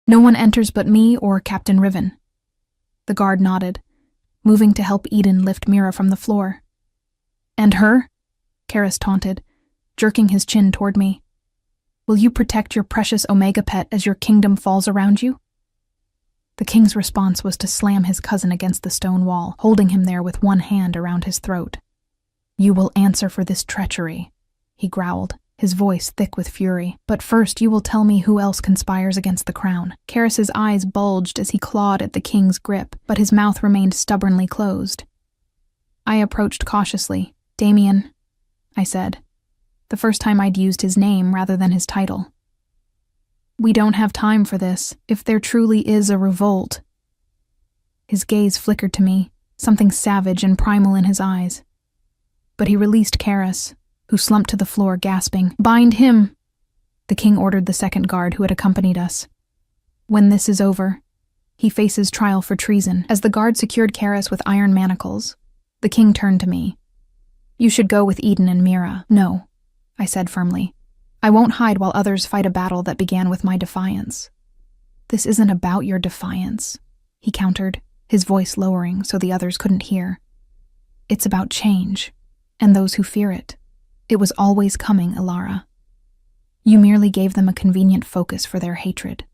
Speaker 1: No one enters but me or Captain Riven. The guard nodded, moving to help Eden lift Mira from the floor. And her? Karis taunted, jerking his chin toward me. Will you protect your precious Omega pet as your kingdom falls around you? The king's response was to slam his cousin against the stone wall, holding him there with one hand around his throat. You will answer for this treachery, he growled, his voice thick with fury. But first you will tell me who else conspires against the crown. Karis's eyes bulged as he clawed at the king's grip, but his mouth remained stubbornly closed. I approached cautiously. Damien, I said, the first time I'd used his name rather than his title. We don't have time for this, if there truly is a revolt. His gaze flickered to me, something savage and primal in his eyes. But he released Karis, who slumped to the floor gasping. Bind him! The king ordered the second guard who had accompanied us. When this is over, he faces trial for treason. As the guard secured Karis with iron manacles, the king turned to me. You should go with Eden and Mira. No, I said firmly. I won't hide while others fight a battle that began with my defiance. This isn't about your defiance, he countered, his voice lowering so the others couldn't hear. It's about change, and those who fear it. It was always coming, Ilara. You merely gave them a convenient focus for their hatred.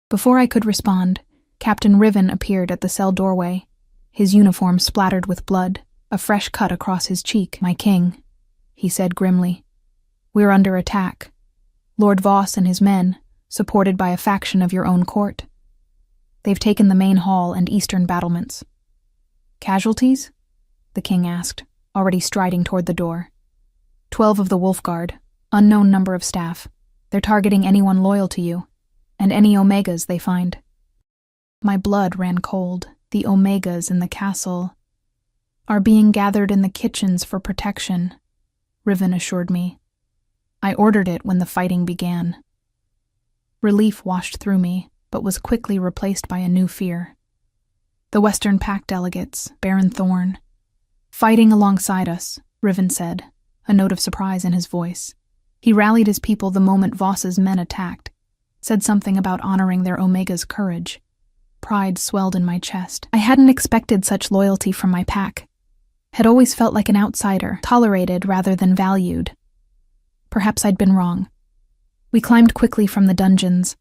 Speaker 1: Before I could respond, Captain Riven appeared at the cell doorway, his uniform splattered with blood, a fresh cut across his cheek. My king, he said grimly. We're under attack. Lord Voss and his men, supported by a faction of your own court. They've taken the main hall and eastern battlements. Casualties? The king asked, already striding toward the door. 12 of the Wolf Guard, unknown number of staff. They're targeting anyone loyal to you, and any Omegas they find. My blood ran cold. The Omegas in the castle are being gathered in the kitchens for protection, Riven assured me. I ordered it when the fighting began. Relief washed through me, but was quickly replaced by a new fear. The Western Pact delegates, Baron Thorn. Fighting alongside us, Riven said, a note of surprise in his voice. He rallied his people the moment Voss's men attacked, said something about honoring their Omega's courage. Pride swelled in my chest. I hadn't expected such loyalty from my pack. Had always felt like an outsider, tolerated rather than valued. Perhaps I'd been wrong. We climbed quickly from the dungeons,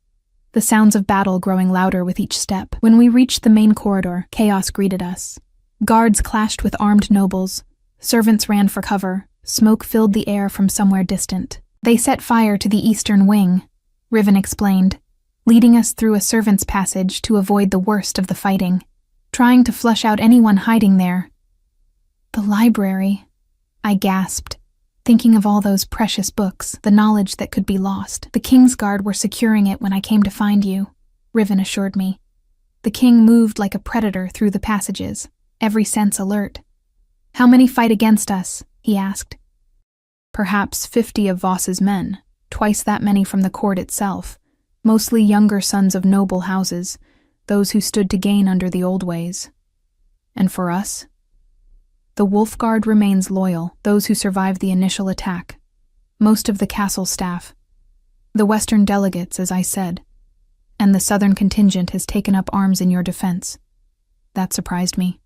Speaker 1: the sounds of battle growing louder with each step. When we reached the main corridor, chaos greeted us. Guards clashed with armed nobles. Servants ran for cover. Smoke filled the air from somewhere distant. They set fire to the eastern wing, Riven explained, leading us through a servant's passage to avoid the worst of the fighting, trying to flush out anyone hiding there. The library, I gasped, thinking of all those precious books, the knowledge that could be lost. The King's Guard were securing it when I came to find you, Riven assured me. The king moved like a predator through the passages, every sense alert. How many fight against us? He asked. Perhaps 50 of Voss's men, twice that many from the court itself, mostly younger sons of noble houses, those who stood to gain under the old ways. And for us? The Wolf Guard remains loyal, those who survived the initial attack. Most of the castle staff. The Western delegates, as I said. And the Southern contingent has taken up arms in your defense. That surprised me.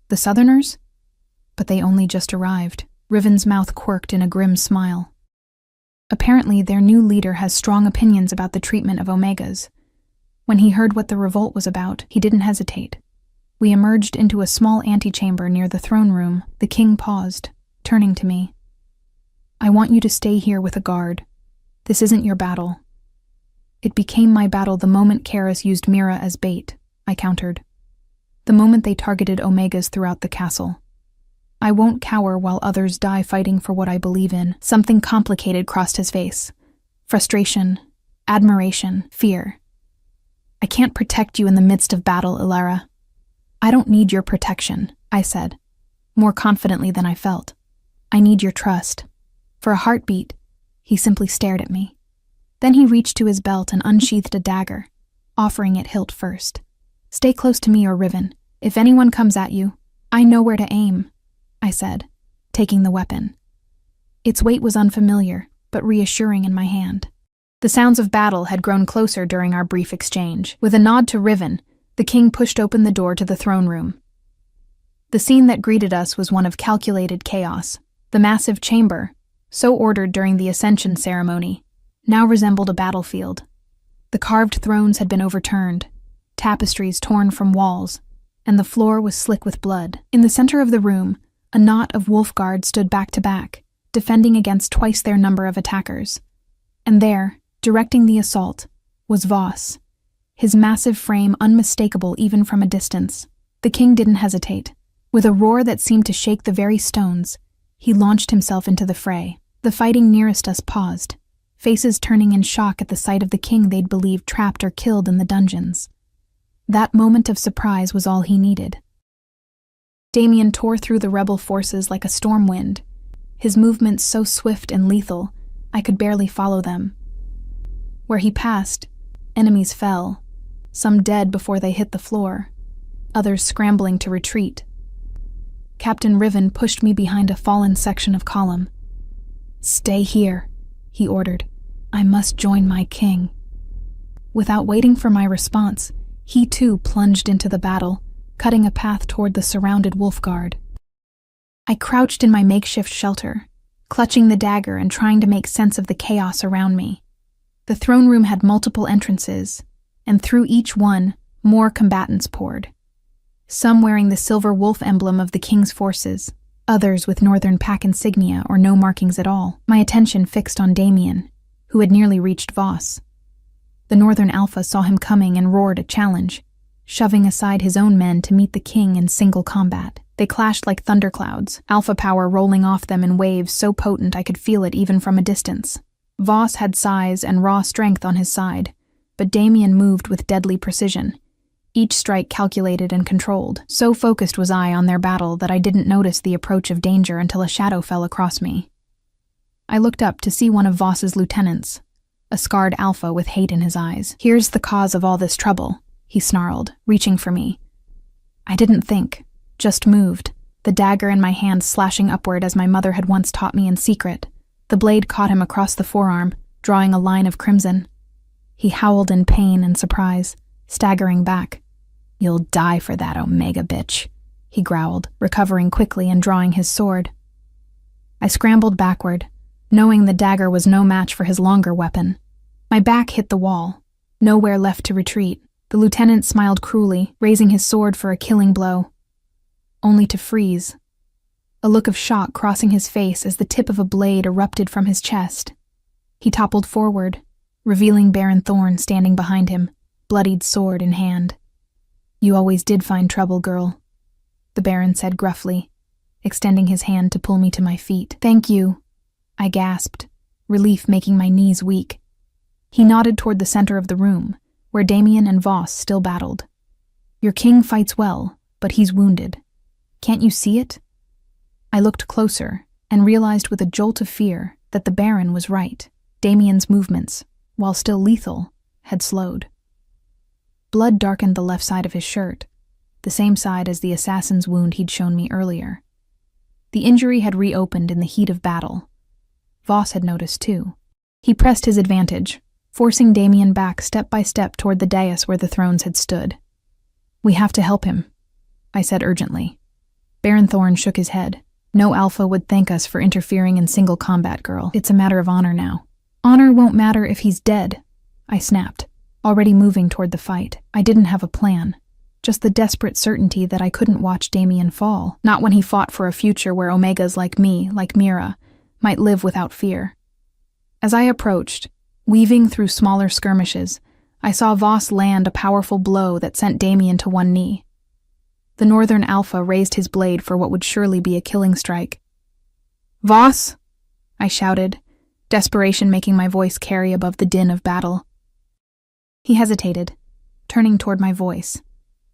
Speaker 1: The Southerners? But they only just arrived. Riven's mouth quirked in a grim smile. Apparently, their new leader has strong opinions about the treatment of Omegas. When he heard what the revolt was about, he didn't hesitate. We emerged into a small antechamber near the throne room. The king paused, turning to me. I want you to stay here with a guard. This isn't your battle. It became my battle the moment Karis used Mira as bait, I countered. The moment they targeted Omegas throughout the castle. I won't cower while others die fighting for what I believe in. Something complicated crossed his face. Frustration, admiration, fear. I can't protect you in the midst of battle, Ilara. I don't need your protection, I said, more confidently than I felt. I need your trust. For a heartbeat, he simply stared at me. Then he reached to his belt and unsheathed a dagger, offering it hilt first. Stay close to me or Riven. If anyone comes at you, I know where to aim, I said, taking the weapon. Its weight was unfamiliar, but reassuring in my hand. The sounds of battle had grown closer during our brief exchange. With a nod to Riven, the king pushed open the door to the throne room. The scene that greeted us was one of calculated chaos. The massive chamber, so ordered during the Ascension ceremony, now resembled a battlefield. The carved thrones had been overturned, tapestries torn from walls, and the floor was slick with blood. In the center of the room, a knot of wolf guards stood back to back, defending against twice their number of attackers. And there, directing the assault, was Voss, his massive frame unmistakable even from a distance. The king didn't hesitate. With a roar that seemed to shake the very stones, he launched himself into the fray. The fighting nearest us paused, faces turning in shock at the sight of the king they'd believed trapped or killed in the dungeons. That moment of surprise was all he needed. Damien tore through the rebel forces like a storm wind, his movements so swift and lethal, I could barely follow them. Where he passed, enemies fell, some dead before they hit the floor, others scrambling to retreat. Captain Riven pushed me behind a fallen section of column. "Stay here," he ordered. "I must join my king." Without waiting for my response, he too plunged into the battle, cutting a path toward the surrounded wolf guard. I crouched in my makeshift shelter, clutching the dagger and trying to make sense of the chaos around me. The throne room had multiple entrances, and through each one, more combatants poured. Some wearing the silver wolf emblem of the king's forces, others with northern pack insignia or no markings at all. My attention fixed on Damien, who had nearly reached Voss. The northern alpha saw him coming and roared a challenge, shoving aside his own men to meet the king in single combat. They clashed like thunderclouds, alpha power rolling off them in waves so potent I could feel it even from a distance. Voss had size and raw strength on his side, but Damien moved with deadly precision, each strike calculated and controlled. So focused was I on their battle that I didn't notice the approach of danger until a shadow fell across me. I looked up to see one of Voss's lieutenants, a scarred alpha with hate in his eyes. "Here's the cause of all this trouble," he snarled, reaching for me. I didn't think, just moved, the dagger in my hand slashing upward as my mother had once taught me in secret. The blade caught him across the forearm, drawing a line of crimson. He howled in pain and surprise, staggering back. "You'll die for that, Omega bitch," he growled, recovering quickly and drawing his sword. I scrambled backward, knowing the dagger was no match for his longer weapon. My back hit the wall, nowhere left to retreat. The lieutenant smiled cruelly, raising his sword for a killing blow, only to freeze, a look of shock crossing his face as the tip of a blade erupted from his chest. He toppled forward, revealing Baron Thorn standing behind him, bloodied sword in hand. "You always did find trouble, girl," the Baron said gruffly, extending his hand to pull me to my feet. "Thank you," I gasped, relief making my knees weak. He nodded toward the center of the room, where Damien and Voss still battled. "Your king fights well, but he's wounded. Can't you see it?" I looked closer and realized with a jolt of fear that the Baron was right. Damien's movements, while still lethal, had slowed. Blood darkened the left side of his shirt, the same side as the assassin's wound he'd shown me earlier. The injury had reopened in the heat of battle. Voss had noticed too. He pressed his advantage, forcing Damien back step by step toward the dais where the thrones had stood. "We have to help him," I said urgently. Baron Thorn shook his head. "No alpha would thank us for interfering in single combat, girl. It's a matter of honor now." "Honor won't matter if he's dead," I snapped, already moving toward the fight. I didn't have a plan, just the desperate certainty that I couldn't watch Damien fall, not when he fought for a future where Omegas like me, like Mira, might live without fear. As I approached, weaving through smaller skirmishes, I saw Voss land a powerful blow that sent Damien to one knee. The northern alpha raised his blade for what would surely be a killing strike. "Voss!" I shouted, desperation making my voice carry above the din of battle. He hesitated, turning toward my voice,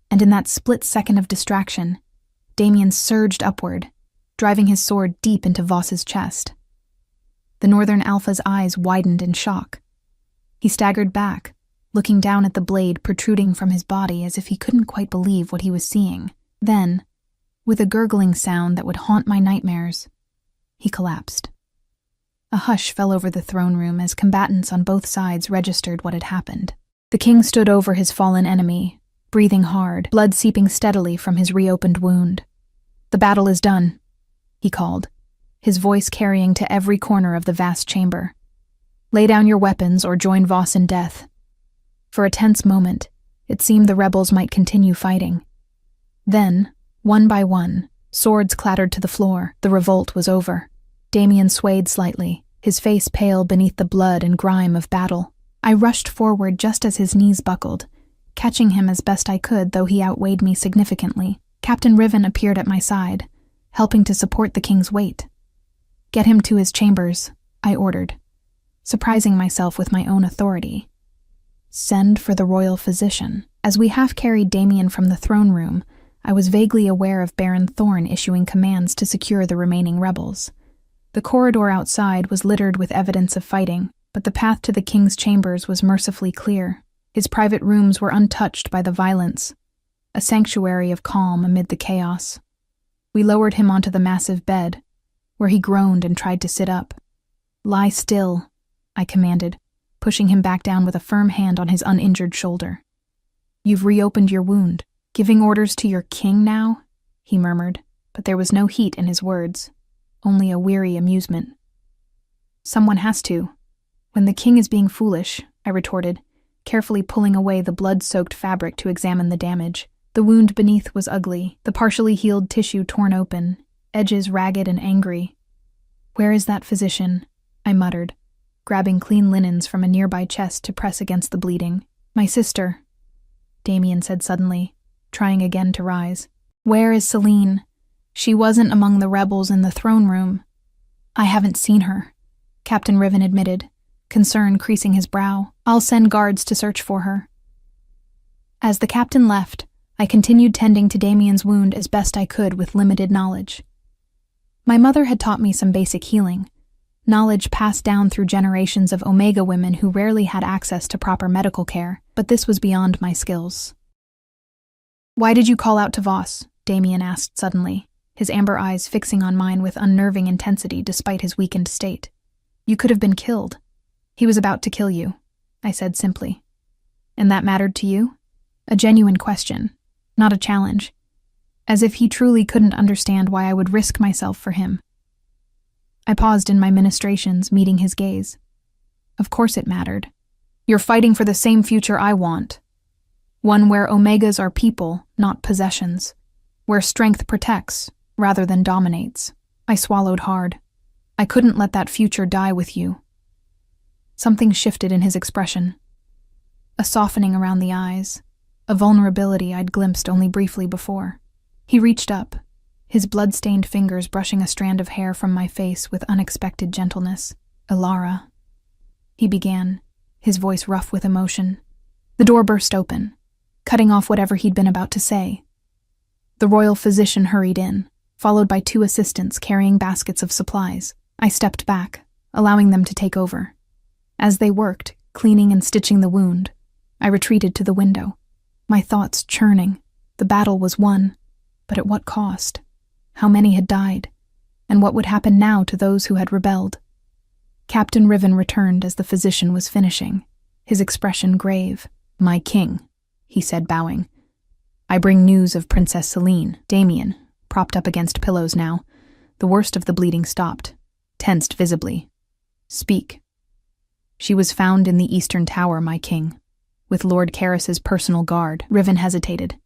Speaker 1: and in that split second of distraction, Damien surged upward, driving his sword deep into Voss's chest. The Northern Alpha's eyes widened in shock. He staggered back, looking down at the blade protruding from his body as if he couldn't quite believe what he was seeing. Then, with a gurgling sound that would haunt my nightmares, he collapsed. A hush fell over the throne room as combatants on both sides registered what had happened. The king stood over his fallen enemy, breathing hard, blood seeping steadily from his reopened wound. "The battle is done," he called, his voice carrying to every corner of the vast chamber. "Lay down your weapons or join Voss in death." For a tense moment, it seemed the rebels might continue fighting. Then, one by one, swords clattered to the floor. The revolt was over. Damien swayed slightly, his face pale beneath the blood and grime of battle. I rushed forward just as his knees buckled, catching him as best I could, though he outweighed me significantly. Captain Riven appeared at my side, helping to support the king's weight. "Get him to his chambers," I ordered, surprising myself with my own authority. "Send for the royal physician." As we half-carried Damien from the throne room, I was vaguely aware of Baron Thorn issuing commands to secure the remaining rebels. The corridor outside was littered with evidence of fighting, but the path to the king's chambers was mercifully clear. His private rooms were untouched by the violence, a sanctuary of calm amid the chaos. We lowered him onto the massive bed, where he groaned and tried to sit up. "Lie still," I commanded, pushing him back down with a firm hand on his uninjured shoulder. "You've reopened your wound. Giving orders to your king now?" he murmured, but there was no heat in his words, only a weary amusement. "Someone has to. When the king is being foolish," I retorted, carefully pulling away the blood-soaked fabric to examine the damage. The wound beneath was ugly, the partially healed tissue torn open, edges ragged and angry. "Where is that physician?" I muttered, grabbing clean linens from a nearby chest to press against the bleeding. "My sister," Damien said suddenly, trying again to rise. "Where is Celine? She wasn't among the rebels in the throne room." "I haven't seen her," Captain Riven admitted, concern creasing his brow. "I'll send guards to search for her." As the captain left, I continued tending to Damien's wound as best I could with limited knowledge. My mother had taught me some basic healing, knowledge passed down through generations of Omega women who rarely had access to proper medical care, but this was beyond my skills. "Why did you call out to Voss?" Damien asked suddenly, his amber eyes fixing on mine with unnerving intensity despite his weakened state. "You could have been killed." "He was about to kill you," I said simply. "And that mattered to you?" A genuine question, not a challenge, as if he truly couldn't understand why I would risk myself for him. I paused in my ministrations, meeting his gaze. "Of course it mattered. You're fighting for the same future I want. One where Omegas are people, not possessions. Where strength protects, rather than dominates." I swallowed hard. I couldn't let that future die with you. Something shifted in his expression. A softening around the eyes, a vulnerability I'd glimpsed only briefly before. He reached up, his blood-stained fingers brushing a strand of hair from my face with unexpected gentleness. "Ilara," he began, his voice rough with emotion. The door burst open, cutting off whatever he'd been about to say. The royal physician hurried in, followed by 2 assistants carrying baskets of supplies. I stepped back, allowing them to take over. As they worked, cleaning and stitching the wound, I retreated to the window, my thoughts churning. The battle was won, but at what cost? How many had died? And what would happen now to those who had rebelled? Captain Riven returned as the physician was finishing, his expression grave. "My king," he said, bowing. "I bring news of Princess Celine." Damien, propped up against pillows now, the worst of the bleeding stopped, tensed visibly. "Speak." "She was found in the Eastern Tower, my king, with Lord Karras's personal guard." Riven hesitated.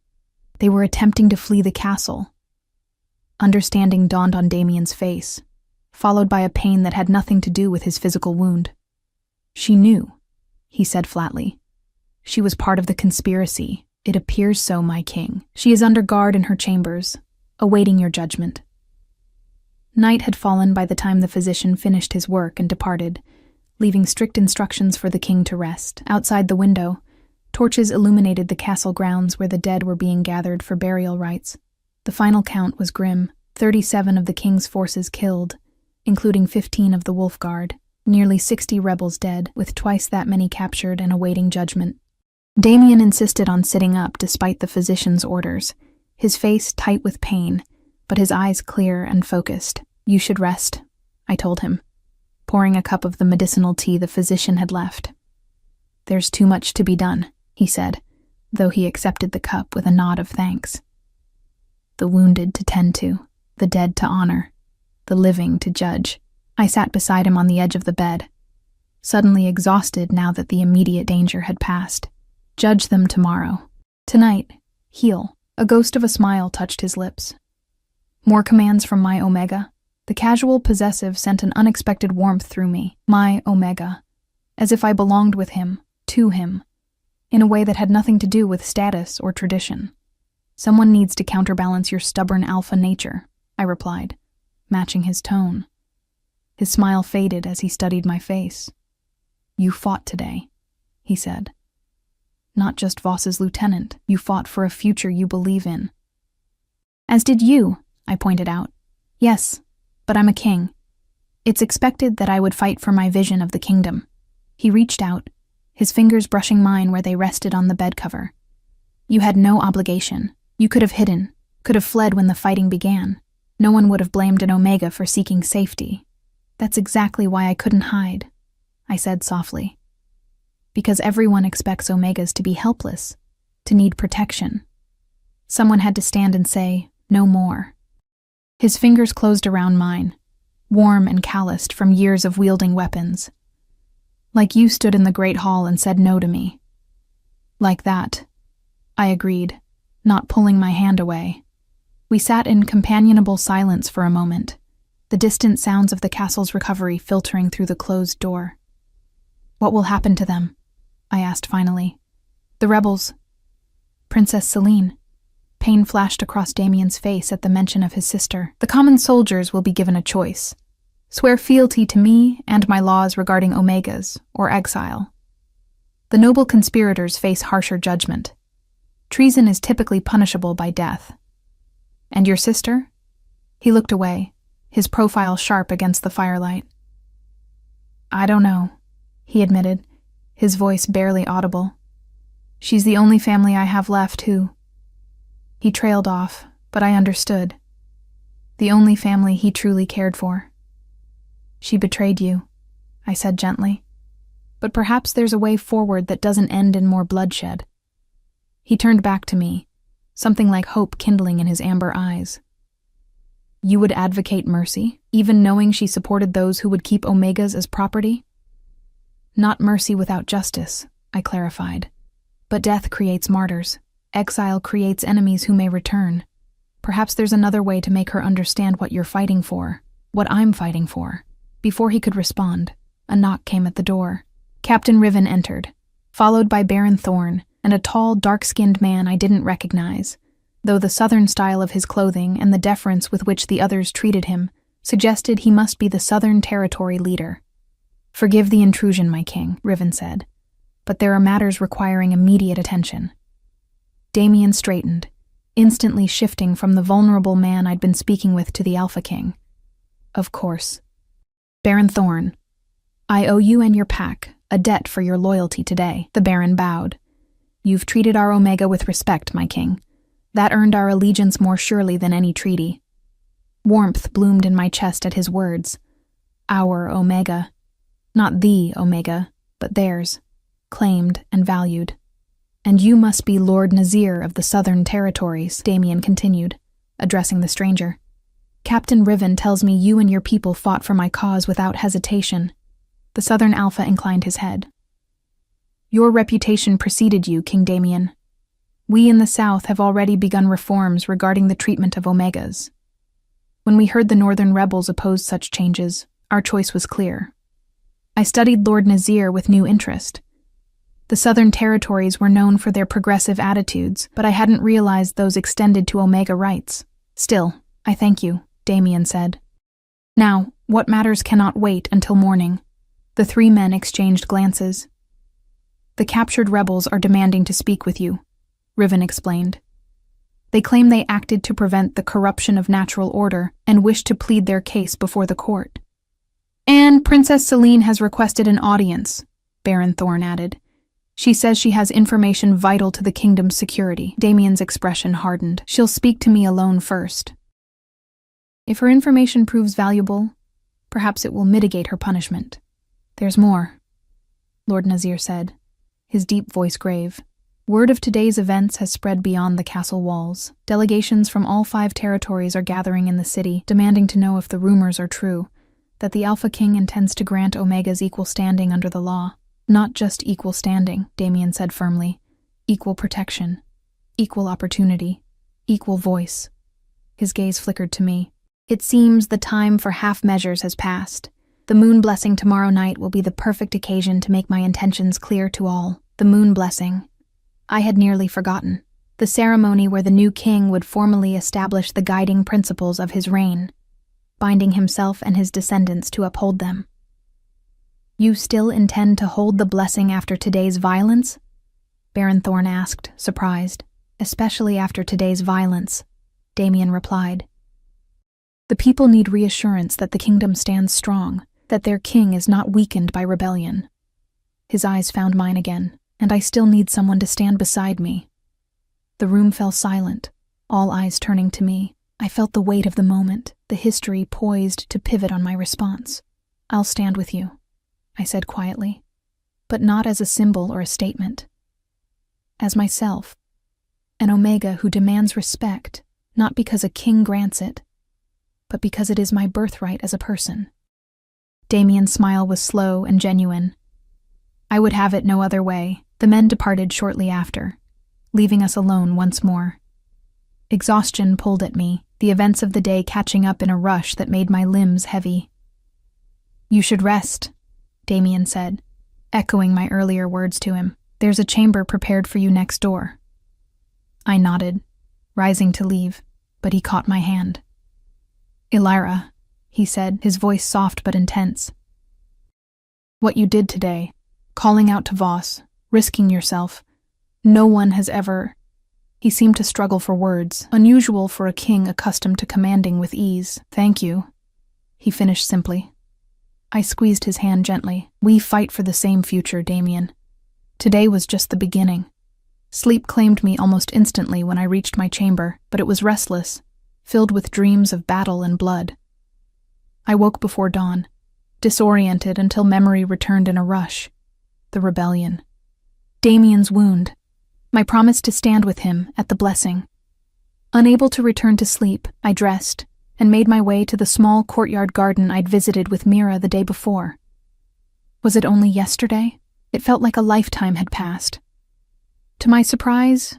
Speaker 1: "They were attempting to flee the castle." Understanding dawned on Damien's face, followed by a pain that had nothing to do with his physical wound. "She knew," he said flatly. "She was part of the conspiracy. It appears so, my king. She is under guard in her chambers, awaiting your judgment." Night had fallen by the time the physician finished his work and departed, leaving strict instructions for the king to rest. Outside the window, torches illuminated the castle grounds where the dead were being gathered for burial rites. The final count was grim. 37 of the king's forces killed, including 15 of the Wolf Guard, nearly 60 rebels dead, with twice that many captured and awaiting judgment. Damien insisted on sitting up despite the physician's orders, his face tight with pain, but his eyes clear and focused. "You should rest," I told him, pouring a cup of the medicinal tea the physician had left. "There's too much to be done," he said, though he accepted the cup with a nod of thanks. "The wounded to tend to, the dead to honor, the living to judge." I sat beside him on the edge of the bed, suddenly exhausted now that the immediate danger had passed. "Judge them tomorrow. Tonight, heal." A ghost of a smile touched his lips. "More commands from my Omega?" The casual possessive sent an unexpected warmth through me. My Omega. As if I belonged with him, to him, in a way that had nothing to do with status or tradition. "Someone needs to counterbalance your stubborn alpha nature," I replied, matching his tone. His smile faded as he studied my face. "You fought today," he said. "Not just Voss's lieutenant. You fought for a future you believe in." "As did you," I pointed out. "Yes, but I'm a king. It's expected that I would fight for my vision of the kingdom." He reached out, his fingers brushing mine where they rested on the bed cover. "You had no obligation. You could have hidden, could have fled when the fighting began. No one would have blamed an Omega for seeking safety. That's exactly why I couldn't hide," I said softly. "Because everyone expects Omegas to be helpless, to need protection. Someone had to stand and say, 'No more.'" His fingers closed around mine, warm and calloused from years of wielding weapons. "Like you stood in the Great Hall and said no to me." "Like that," I agreed, not pulling my hand away. We sat in companionable silence for a moment, the distant sounds of the castle's recovery filtering through the closed door. "What will happen to them?" I asked finally. "The rebels." "Princess Celine." Pain flashed across Damien's face at the mention of his sister. "The common soldiers will be given a choice. Swear fealty to me and my laws regarding Omegas, or exile. The noble conspirators face harsher judgment. Treason is typically punishable by death." "And your sister?" He looked away, his profile sharp against the firelight. "I don't know," he admitted, his voice barely audible. "She's the only family I have left who—" He trailed off, but I understood. The only family he truly cared for. "She betrayed you," I said gently. "But perhaps there's a way forward that doesn't end in more bloodshed." He turned back to me, something like hope kindling in his amber eyes. "You would advocate mercy, even knowing she supported those who would keep Omegas as property?" "Not mercy without justice," I clarified. "But death creates martyrs. Exile creates enemies who may return. Perhaps there's another way to make her understand what you're fighting for, what I'm fighting for." Before he could respond, a knock came at the door. Captain Riven entered, followed by Baron Thorn and a tall, dark-skinned man I didn't recognize, though the southern style of his clothing and the deference with which the others treated him suggested he must be the Southern Territory leader. "Forgive the intrusion, my king," Riven said, "but there are matters requiring immediate attention." Damien straightened, instantly shifting from the vulnerable man I'd been speaking with to the Alpha King. "Of course." "Baron Thorn, I owe you and your pack a debt for your loyalty today." The Baron bowed. "You've treated our Omega with respect, my king. That earned our allegiance more surely than any treaty." Warmth bloomed in my chest at his words. Our Omega. Not the Omega, but theirs. Claimed and valued. "And you must be Lord Nazir of the Southern Territories," Damien continued, addressing the stranger. "Captain Riven tells me you and your people fought for my cause without hesitation." The Southern Alpha inclined his head. "Your reputation preceded you, King Damien. We in the South have already begun reforms regarding the treatment of Omegas. When we heard the Northern rebels opposed such changes, our choice was clear. I studied Lord Nazir with new interest. The Southern Territories were known for their progressive attitudes, but I hadn't realized those extended to Omega rights. Still, I thank you," Damien said. "Now, what matters cannot wait until morning." The three men exchanged glances. "The captured rebels are demanding to speak with you," Riven explained. They claim they acted to prevent the corruption of natural order and wish to plead their case before the court. And Princess Celine has requested an audience, Baron Thorn added. She says she has information vital to the kingdom's security. Damien's expression hardened. She'll speak to me alone first. If her information proves valuable, perhaps it will mitigate her punishment. There's more, Lord Nazir said, his deep voice grave. Word of today's events has spread beyond the castle walls. Delegations from all 5 territories are gathering in the city, demanding to know if the rumors are true, that the Alpha King intends to grant Omegas equal standing under the law. Not just equal standing, Damien said firmly. Equal protection, equal opportunity, equal voice. His gaze flickered to me. It seems the time for half measures has passed. The moon blessing tomorrow night will be the perfect occasion to make my intentions clear to all. The moon blessing. I had nearly forgotten. The ceremony where the new king would formally establish the guiding principles of his reign, binding himself and his descendants to uphold them. You still intend to hold the blessing after today's violence? Baron Thorn asked, surprised. Especially after today's violence, Damien replied. The people need reassurance that the kingdom stands strong, that their king is not weakened by rebellion. His eyes found mine again, and I still need someone to stand beside me. The room fell silent, all eyes turning to me. I felt the weight of the moment, the history poised to pivot on my response. I'll stand with you, I said quietly, but not as a symbol or a statement. As myself, an Omega who demands respect, not because a king grants it, but because it is my birthright as a person. Damien's smile was slow and genuine. I would have it no other way. The men departed shortly after, leaving us alone once more. Exhaustion pulled at me, the events of the day catching up in a rush that made my limbs heavy. You should rest, Damien said, echoing my earlier words to him. There's a chamber prepared for you next door. I nodded, rising to leave, but he caught my hand. Elira, he said, his voice soft but intense. What you did today, calling out to Voss, risking yourself, no one has ever... He seemed to struggle for words, unusual for a king accustomed to commanding with ease. Thank you, he finished simply. I squeezed his hand gently. We fight for the same future, Damien. Today was just the beginning. Sleep claimed me almost instantly when I reached my chamber, but it was restless, filled with dreams of battle and blood. I woke before dawn, disoriented until memory returned in a rush. The rebellion. Damien's wound. My promise to stand with him at the blessing. Unable to return to sleep, I dressed and made my way to the small courtyard garden I'd visited with Mira the day before. Was it only yesterday? It felt like a lifetime had passed. To my surprise,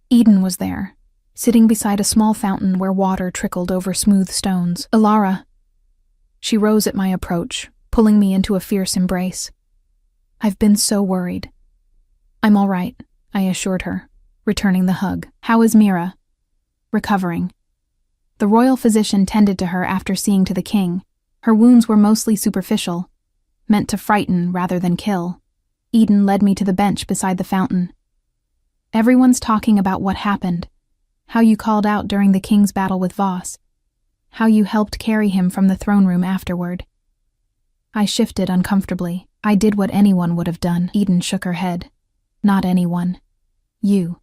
Speaker 1: Eden was there, sitting beside a small fountain where water trickled over smooth stones. Elira. She rose at my approach, pulling me into a fierce embrace. I've been so worried. I'm all right, I assured her, returning the hug. How is Mira? Recovering. The royal physician tended to her after seeing to the king. Her wounds were mostly superficial, meant to frighten rather than kill. Eden led me to the bench beside the fountain. Everyone's talking about what happened, how you called out during the king's battle with Voss, how you helped carry him from the throne room afterward. I shifted uncomfortably. I did what anyone would have done. Eden shook her head. Not anyone. You.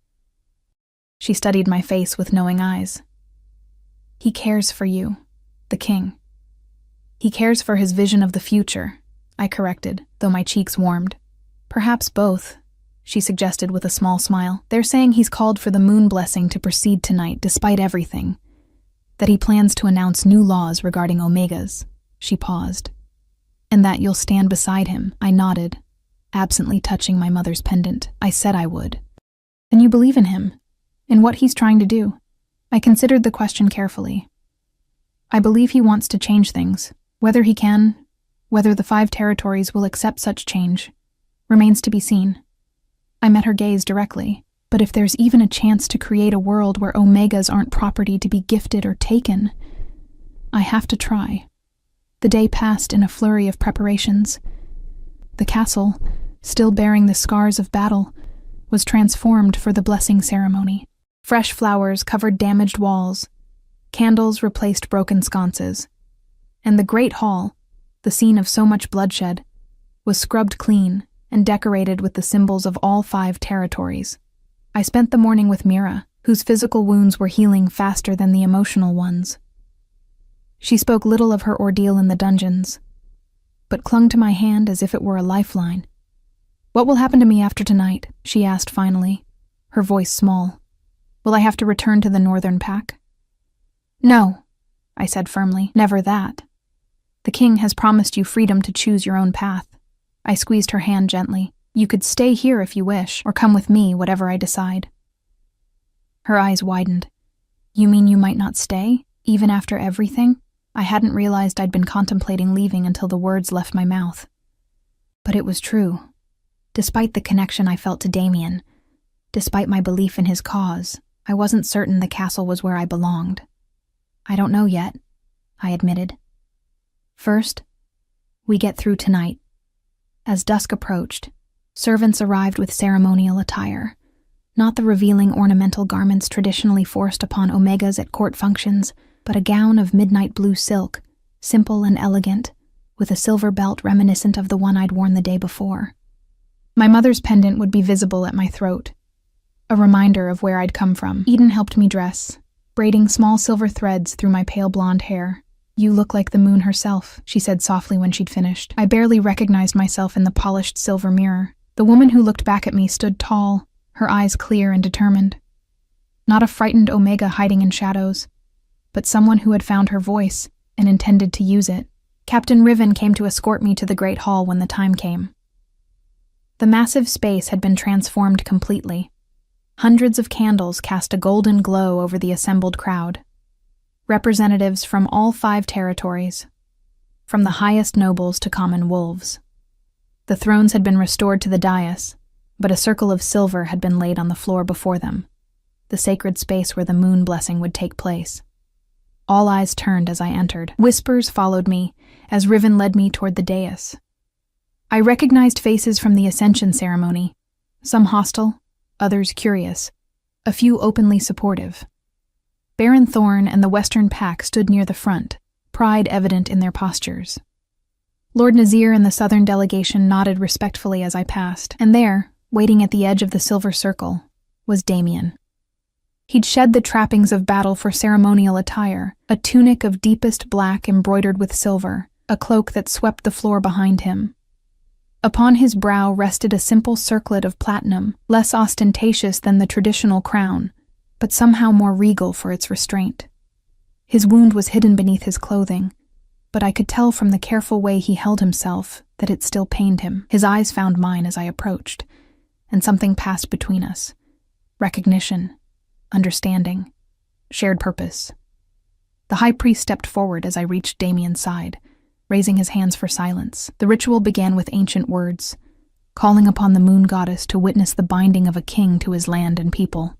Speaker 1: She studied my face with knowing eyes. He cares for you, the king. He cares for his vision of the future, I corrected, though my cheeks warmed. Perhaps both, she suggested with a small smile. They're saying he's called for the moon blessing to proceed tonight despite everything, that he plans to announce new laws regarding Omegas. She paused. And that you'll stand beside him, I nodded, absently touching my mother's pendant. I said I would. Then you believe in him, in what he's trying to do? I considered the question carefully. I believe he wants to change things. Whether he can, whether the 5 territories will accept such change, remains to be seen. I met her gaze directly. But if there's even a chance to create a world where Omegas aren't property to be gifted or taken, I have to try. The day passed in a flurry of preparations. The castle, still bearing the scars of battle, was transformed for the blessing ceremony. Fresh flowers covered damaged walls, candles replaced broken sconces, and the great hall, the scene of so much bloodshed, was scrubbed clean and decorated with the symbols of all 5 territories. I spent the morning with Mira, whose physical wounds were healing faster than the emotional ones. She spoke little of her ordeal in the dungeons, but clung to my hand as if it were a lifeline. "What will happen to me after tonight?" she asked finally, her voice small. "Will I have to return to the northern pack?" "No," I said firmly, "never that. The king has promised you freedom to choose your own path." I squeezed her hand gently. "You could stay here if you wish, or come with me, whatever I decide." Her eyes widened. "You mean you might not stay, even after everything?" I hadn't realized I'd been contemplating leaving until the words left my mouth. But it was true. Despite the connection I felt to Damien, despite my belief in his cause, I wasn't certain the castle was where I belonged. "I don't know yet," I admitted. "First, we get through tonight." As dusk approached, servants arrived with ceremonial attire, not the revealing ornamental garments traditionally forced upon Omegas at court functions, but a gown of midnight blue silk, simple and elegant, with a silver belt reminiscent of the one I'd worn the day before. My mother's pendant would be visible at my throat, a reminder of where I'd come from. Eden helped me dress, braiding small silver threads through my pale blonde hair. "You look like the moon herself," she said softly when she'd finished. I barely recognized myself in the polished silver mirror. The woman who looked back at me stood tall, her eyes clear and determined. Not a frightened Omega hiding in shadows, but someone who had found her voice and intended to use it. Captain Riven came to escort me to the Great Hall when the time came. The massive space had been transformed completely. Hundreds of candles cast a golden glow over the assembled crowd. Representatives from all 5 territories, from the highest nobles to common wolves. The thrones had been restored to the dais, but a circle of silver had been laid on the floor before them, the sacred space where the moon blessing would take place. All eyes turned as I entered. Whispers followed me as Riven led me toward the dais. I recognized faces from the Ascension ceremony, some hostile, others curious, a few openly supportive. Baron Thorn and the Western Pack stood near the front, pride evident in their postures. Lord Nazir and the Southern delegation nodded respectfully as I passed, and there, waiting at the edge of the silver circle, was Damien. He'd shed the trappings of battle for ceremonial attire, a tunic of deepest black embroidered with silver, a cloak that swept the floor behind him. Upon his brow rested a simple circlet of platinum, less ostentatious than the traditional crown, but somehow more regal for its restraint. His wound was hidden beneath his clothing, but I could tell from the careful way he held himself that it still pained him. His eyes found mine as I approached, and something passed between us. Recognition, understanding, shared purpose. The high priest stepped forward as I reached Damien's side, raising his hands for silence. The ritual began with ancient words, calling upon the moon goddess to witness the binding of a king to his land and people.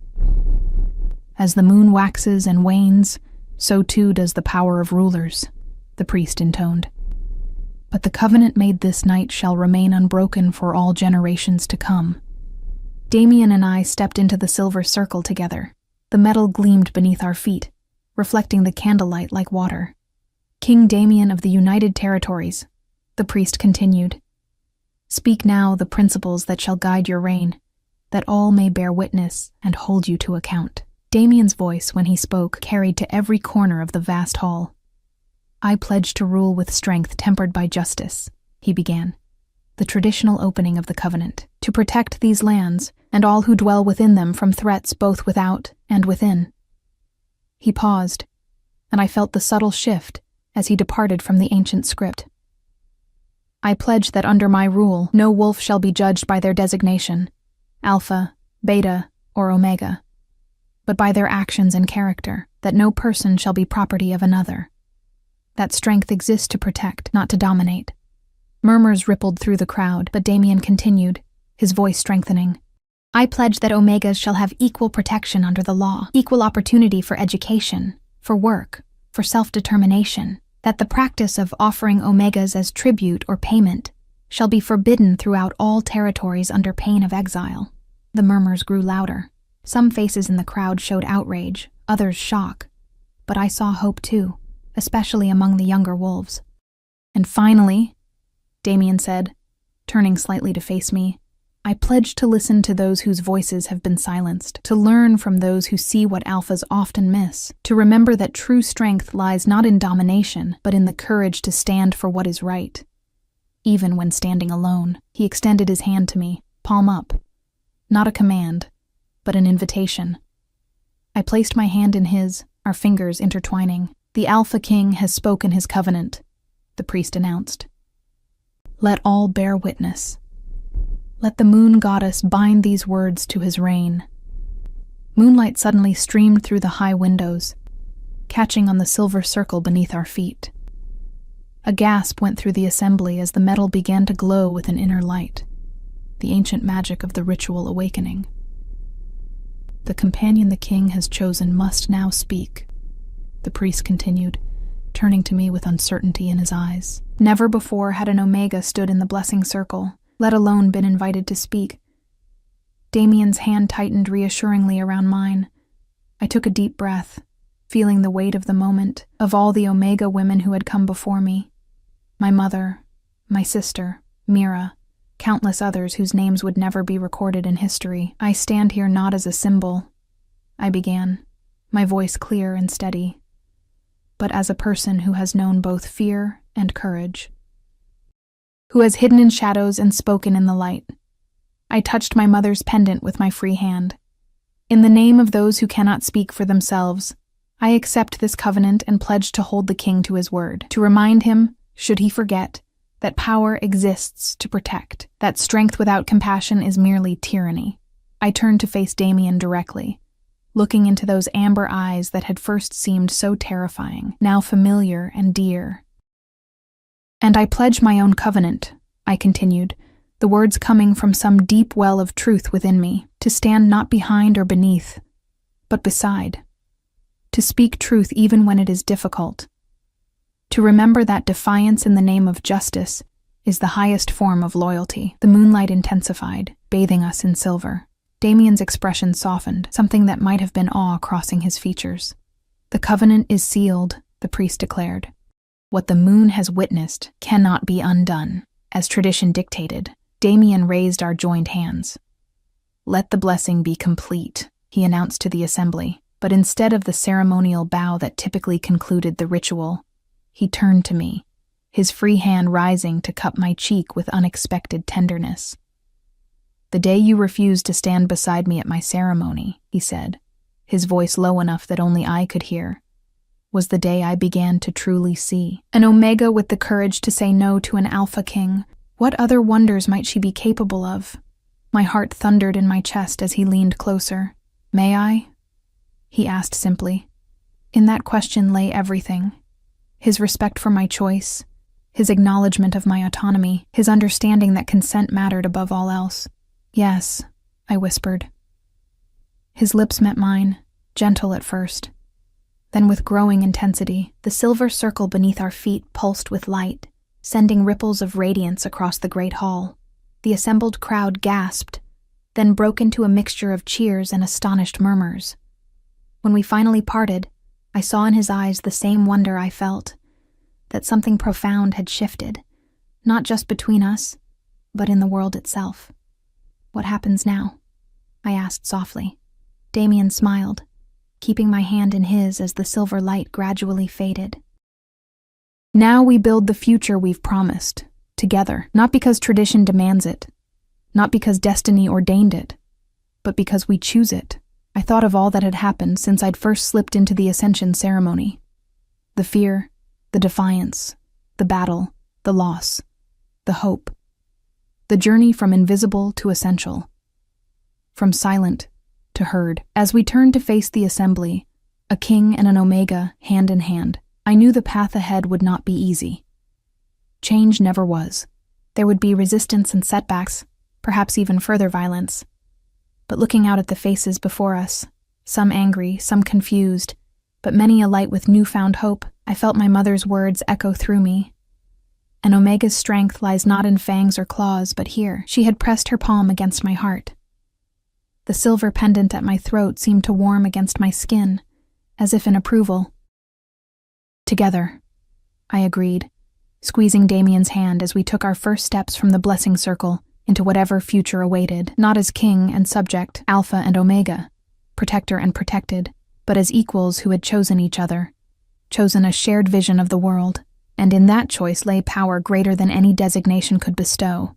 Speaker 1: "As the moon waxes and wanes, so too does the power of rulers," the priest intoned. "But the covenant made this night shall remain unbroken for all generations to come." Damien and I stepped into the silver circle together. The metal gleamed beneath our feet, reflecting the candlelight like water. "King Damien of the United Territories," the priest continued, "speak now the principles that shall guide your reign, that all may bear witness and hold you to account." Damien's voice, when he spoke, carried to every corner of the vast hall. "I pledge to rule with strength tempered by justice," he began, the traditional opening of the covenant, "to protect these lands and all who dwell within them from threats both without and within." He paused, and I felt the subtle shift as he departed from the ancient script. "I pledge that under my rule, no wolf shall be judged by their designation, Alpha, Beta, or Omega, but by their actions and character, that no person shall be property of another. That strength exists to protect, not to dominate." Murmurs rippled through the crowd, but Damien continued, his voice strengthening. "I pledge that Omegas shall have equal protection under the law, equal opportunity for education, for work, for self-determination, that the practice of offering Omegas as tribute or payment shall be forbidden throughout all territories under pain of exile." The murmurs grew louder. Some faces in the crowd showed outrage, others shock. But I saw hope too, especially among the younger wolves. "And finally," Damien said, turning slightly to face me, "I pledge to listen to those whose voices have been silenced, to learn from those who see what alphas often miss, to remember that true strength lies not in domination, but in the courage to stand for what is right. Even when standing alone." He extended his hand to me, palm up. Not a command, but an invitation. I placed my hand in his, our fingers intertwining. "The Alpha King has spoken his covenant," the priest announced. "Let all bear witness. Let the moon goddess bind these words to his reign." Moonlight suddenly streamed through the high windows, catching on the silver circle beneath our feet. A gasp went through the assembly as the metal began to glow with an inner light, the ancient magic of the ritual awakening. "The companion the king has chosen must now speak," the priest continued, turning to me with uncertainty in his eyes. Never before had an Omega stood in the blessing circle, let alone been invited to speak. Damien's hand tightened reassuringly around mine. I took a deep breath, feeling the weight of the moment, of all the Omega women who had come before me. My mother, my sister, Mira, countless others whose names would never be recorded in history. "I stand here not as a symbol," I began, my voice clear and steady, "but as a person who has known both fear and courage, who has hidden in shadows and spoken in the light." I touched my mother's pendant with my free hand. "In the name of those who cannot speak for themselves, I accept this covenant and pledge to hold the king to his word, to remind him, should he forget, that power exists to protect, that strength without compassion is merely tyranny." I turned to face Damien directly, looking into those amber eyes that had first seemed so terrifying, now familiar and dear. "And I pledge my own covenant," I continued, the words coming from some deep well of truth within me, "to stand not behind or beneath, but beside, to speak truth even when it is difficult, to remember that defiance in the name of justice is the highest form of loyalty." The moonlight intensified, bathing us in silver. Damien's expression softened, something that might have been awe crossing his features. "The covenant is sealed," the priest declared. "What the moon has witnessed cannot be undone." As tradition dictated, Damien raised our joined hands. "Let the blessing be complete," he announced to the assembly, but instead of the ceremonial bow that typically concluded the ritual, he turned to me, his free hand rising to cup my cheek with unexpected tenderness. "The day you refused to stand beside me at my ceremony," he said, his voice low enough that only I could hear, "was the day I began to truly see. An Omega with the courage to say no to an Alpha King. What other wonders might she be capable of?" My heart thundered in my chest as he leaned closer. "May I?" he asked simply. In that question lay everything. His respect for my choice, his acknowledgement of my autonomy, his understanding that consent mattered above all else. "Yes," I whispered. His lips met mine, gentle at first. Then with growing intensity, the silver circle beneath our feet pulsed with light, sending ripples of radiance across the great hall. The assembled crowd gasped, then broke into a mixture of cheers and astonished murmurs. When we finally parted, I saw in his eyes the same wonder I felt, that something profound had shifted, not just between us, but in the world itself. "What happens now?" I asked softly. Damien smiled, keeping my hand in his as the silver light gradually faded. "Now we build the future we've promised, together, not because tradition demands it, not because destiny ordained it, but because we choose it." I thought of all that had happened since I'd first slipped into the ascension ceremony. The fear, the defiance, the battle, the loss, the hope. The journey from invisible to essential. From silent to heard. As we turned to face the assembly, a king and an Omega hand in hand, I knew the path ahead would not be easy. Change never was. There would be resistance and setbacks, perhaps even further violence. But looking out at the faces before us, some angry, some confused, but many alight with newfound hope, I felt my mother's words echo through me. An Omega's strength lies not in fangs or claws, but here. She had pressed her palm against my heart. The silver pendant at my throat seemed to warm against my skin, as if in approval. Together, I agreed, squeezing Damien's hand as we took our first steps from the blessing circle into whatever future awaited, not as king and subject, alpha and omega, protector and protected, but as equals who had chosen each other, chosen a shared vision of the world, and in that choice lay power greater than any designation could bestow.